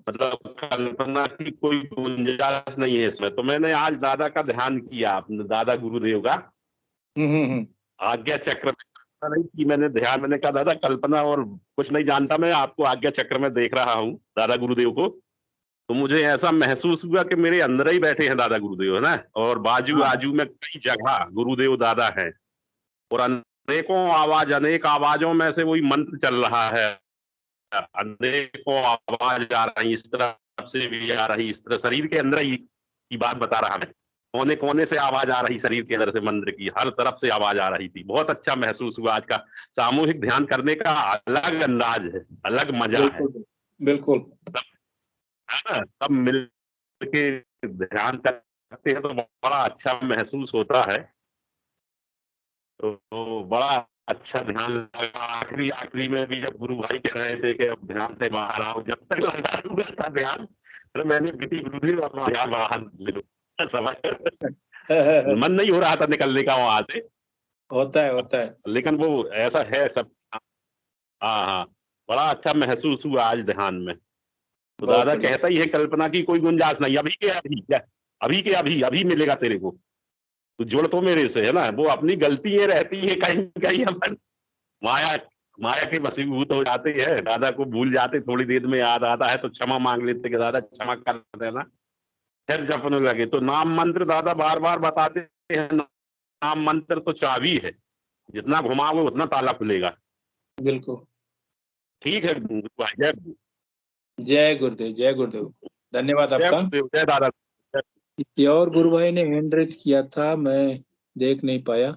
मतलब कल्पना की कोई गुंजाइश नहीं है इसमें। तो मैंने आज दादा का ध्यान किया, अपने दादा गुरुदेव का हम्म। आज्ञा चक्र में नहीं की मैंने ध्यान। मैंने कहा दादा, कल्पना और कुछ नहीं जानता, मैं आपको आज्ञा चक्र में देख रहा हूँ, दादा गुरुदेव को। तो मुझे ऐसा महसूस हुआ कि मेरे अंदर ही बैठे हैं दादा गुरुदेव, है ना, और बाजू हाँ आजू में कई जगह गुरुदेव दादा हैं, और अनेकों आवाज, अनेक आवाजों में से वही मंत्र चल रहा है। अनेकों आवाज आ रही, इस तरफ से भी आ रही, इस तरह शरीर के अंदर ही की बात बता रहा मैं। कोने कोने से आवाज आ रही, शरीर के अंदर से मंत्र की हर तरफ से आवाज आ रही थी। बहुत अच्छा महसूस हुआ। आज का सामूहिक ध्यान करने का अलग अंदाज है, अलग मजा है, बिल्कुल बिल्कुल। है ना। सब मिल के ध्यान करते हैं तो बड़ा अच्छा महसूस होता है। तो बड़ा अच्छा ध्यान लगा। आखिरी आखिरी में भी जब गुरु भाई कह रहे थे कि अब ध्यान से बाहर आओ, जब तक लगा हुआ था ध्यान, तो मैंने विधि गुरुदेव अपना ध्यान बाहर ले लो, समझ। मन नहीं हो रहा था निकलने का वहां से, होता है। लेकिन वो ऐसा है सब। हाँ हाँ, बड़ा अच्छा महसूस हुआ आज ध्यान में। तो बहुत दादा बढ़िया। कहता ही है, कल्पना की कोई गुंजाइश नहीं, अभी के अभी, क्या अभी के अभी, अभी मिलेगा तेरे को, तो जुड़ तो मेरे से, है ना। वो अपनी गलतियां रहती है, कहीं कहीं अपन माया माया के वशीभूत हो जाते हैं, दादा को भूल जाते, थोड़ी देर में याद आता है तो क्षमा मांग लेते कि दादा क्षमा कर देना, फिर जपने लगे। तो नाम मंत्र दादा बार बार बताते हैं, नाम मंत्र तो चाबी है, जितना घुमाओगे उतना ताला खुलेगा। बिल्कुल। ठीक है भाई, जय जय गुरुदेव, जय गुरुदेव। धन्यवाद जय आपका। गुरुदेव, जय दादा। किसी और गुरु भाई ने हैंड रेज किया था, मैं देख नहीं पाया।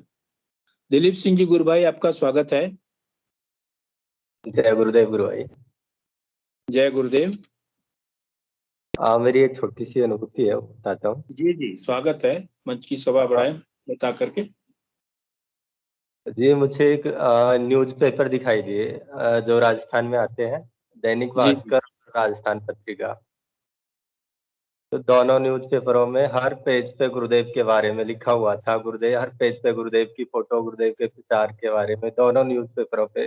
दिलीप सिंह जी, गुरु भाई आपका स्वागत है। जय गुरुदेव गुरु भाई। जय गुरुदेव। मेरी एक छोटी सी अनुभूति है, वो बताता हूँ। जी जी, स्वागत है, मंच की शोभा बढ़ाएं बता करके। जी, मुझे एक न्यूज़पेपर दिखाई दिए, जो राजस्थान में आते हैं, दैनिक जी जी। भास्कर और राजस्थान पत्रिका। तो दोनों न्यूज़पेपरों में हर पेज पे गुरुदेव के बारे में लिखा हुआ था। गुरुदेव, हर पेज पे गुरुदेव की फोटो, गुरुदेव के प्रचार के बारे में, दोनों न्यूज़पेपरों पे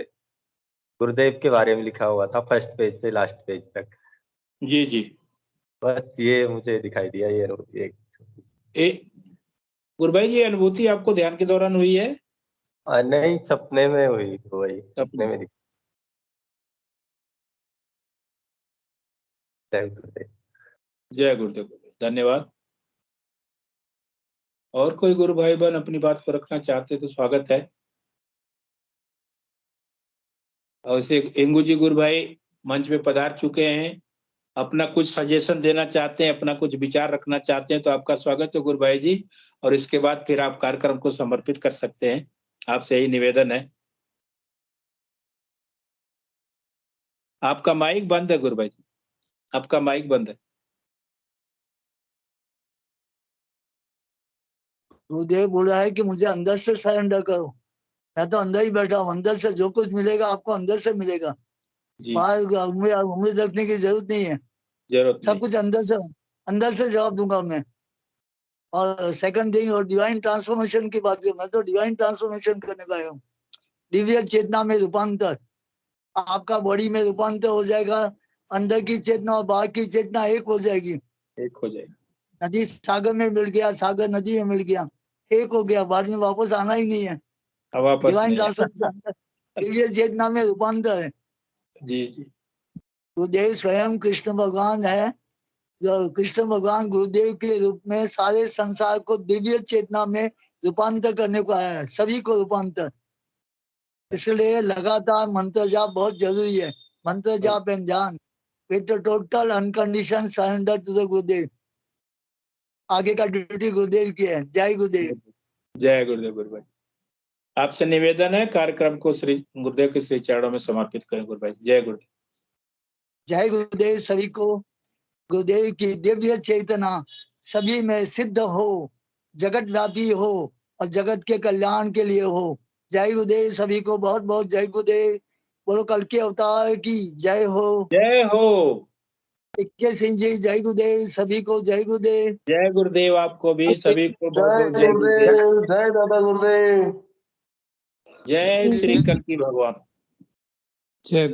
गुरुदेव के बारे में लिखा हुआ था, फर्स्ट पेज से लास्ट पेज तक। जी जी। बस ये मुझे दिखाई दिया, ये एक गुरु भाई जी, अनुभूति आपको ध्यान के दौरान हुई है? नहीं, सपने में हुई तो वही, सपने में जय गुरुदेव। जय गुरुदेव, धन्यवाद। और कोई गुरु भाई बहन अपनी बात को रखना चाहते तो स्वागत है। और इसे इंगू जी गुरु भाई मंच पे पधार चुके हैं, अपना कुछ सजेशन देना चाहते हैं, अपना कुछ विचार रखना चाहते हैं तो आपका स्वागत है गुरु भाई जी। और इसके बाद फिर आप कार्यक्रम को समर्पित कर सकते हैं, आपसे यही निवेदन है। आपका माइक बंद है गुरु भाई जी, आपका माइक बंद है। गुरुदेव बोल रहा है कि मुझे अंदर से सरेंडर करो, मैं तो अंदर ही बैठा हूँ, अंदर से जो कुछ मिलेगा आपको अंदर से मिलेगा, बाहर उंगली रखने की जरूरत नहीं है, सब कुछ अंदर से जवाब दूंगा मैं। और सेकंड थिंग, और डिवाइन ट्रांसफॉर्मेशन की बात करूं, मैं तो डिवाइन ट्रांसफॉर्मेशन करने का आया हूँ। दिव्य चेतना में रूपांतर, आपका बॉडी में रूपांतर हो जाएगा, अंदर की चेतना और बाहर की चेतना एक हो जाएगी, एक हो जाएगी। नदी सागर में मिल गया, सागर नदी में मिल गया, एक हो गया, बाद में वापस आना ही नहीं है। डिवाइन ट्रांसफॉर्मेशन, दिव्य चेतना में रूपांतर है। जी जी, गुरुदेव स्वयं कृष्ण भगवान है, कृष्ण भगवान गुरुदेव के रूप में सारे संसार को दिव्य चेतना में रूपांतर करने को आया है, सभी को रूपांतर। इसलिए लगातार मंत्र जाप बहुत जरूरी है, मंत्र जाप एंड ध्यान with total unconditional surrender to the Gurudev. आगे का ड्यूटी गुरुदेव की है। जय गुरुदेव। जय गुरुदेव। गुरु भाई आपसे निवेदन है, कार्यक्रम को श्री गुरुदेव के श्री चरणों में समर्पित करें गुरु भाई। जय गुरुदेव। जय गुरुदेव। सभी को गुरुदेव की दिव्य चेतना सभी में सिद्ध हो, जगत व्यापी हो और जगत के कल्याण के लिए हो। जय गुरुदेव। सभी को बहुत बहुत जय गुरुदेव। बोलो कल के अवतार की जय हो। जय हो। इक्के सिंह जी जय गुरुदेव। सभी को जय गुरुदेव। जय गुरुदेव। आपको भी सभी को बहुत बहुत जय गुरुदेव। जय दादा गुरुदेव। जय श्री कल्की भगवान। जय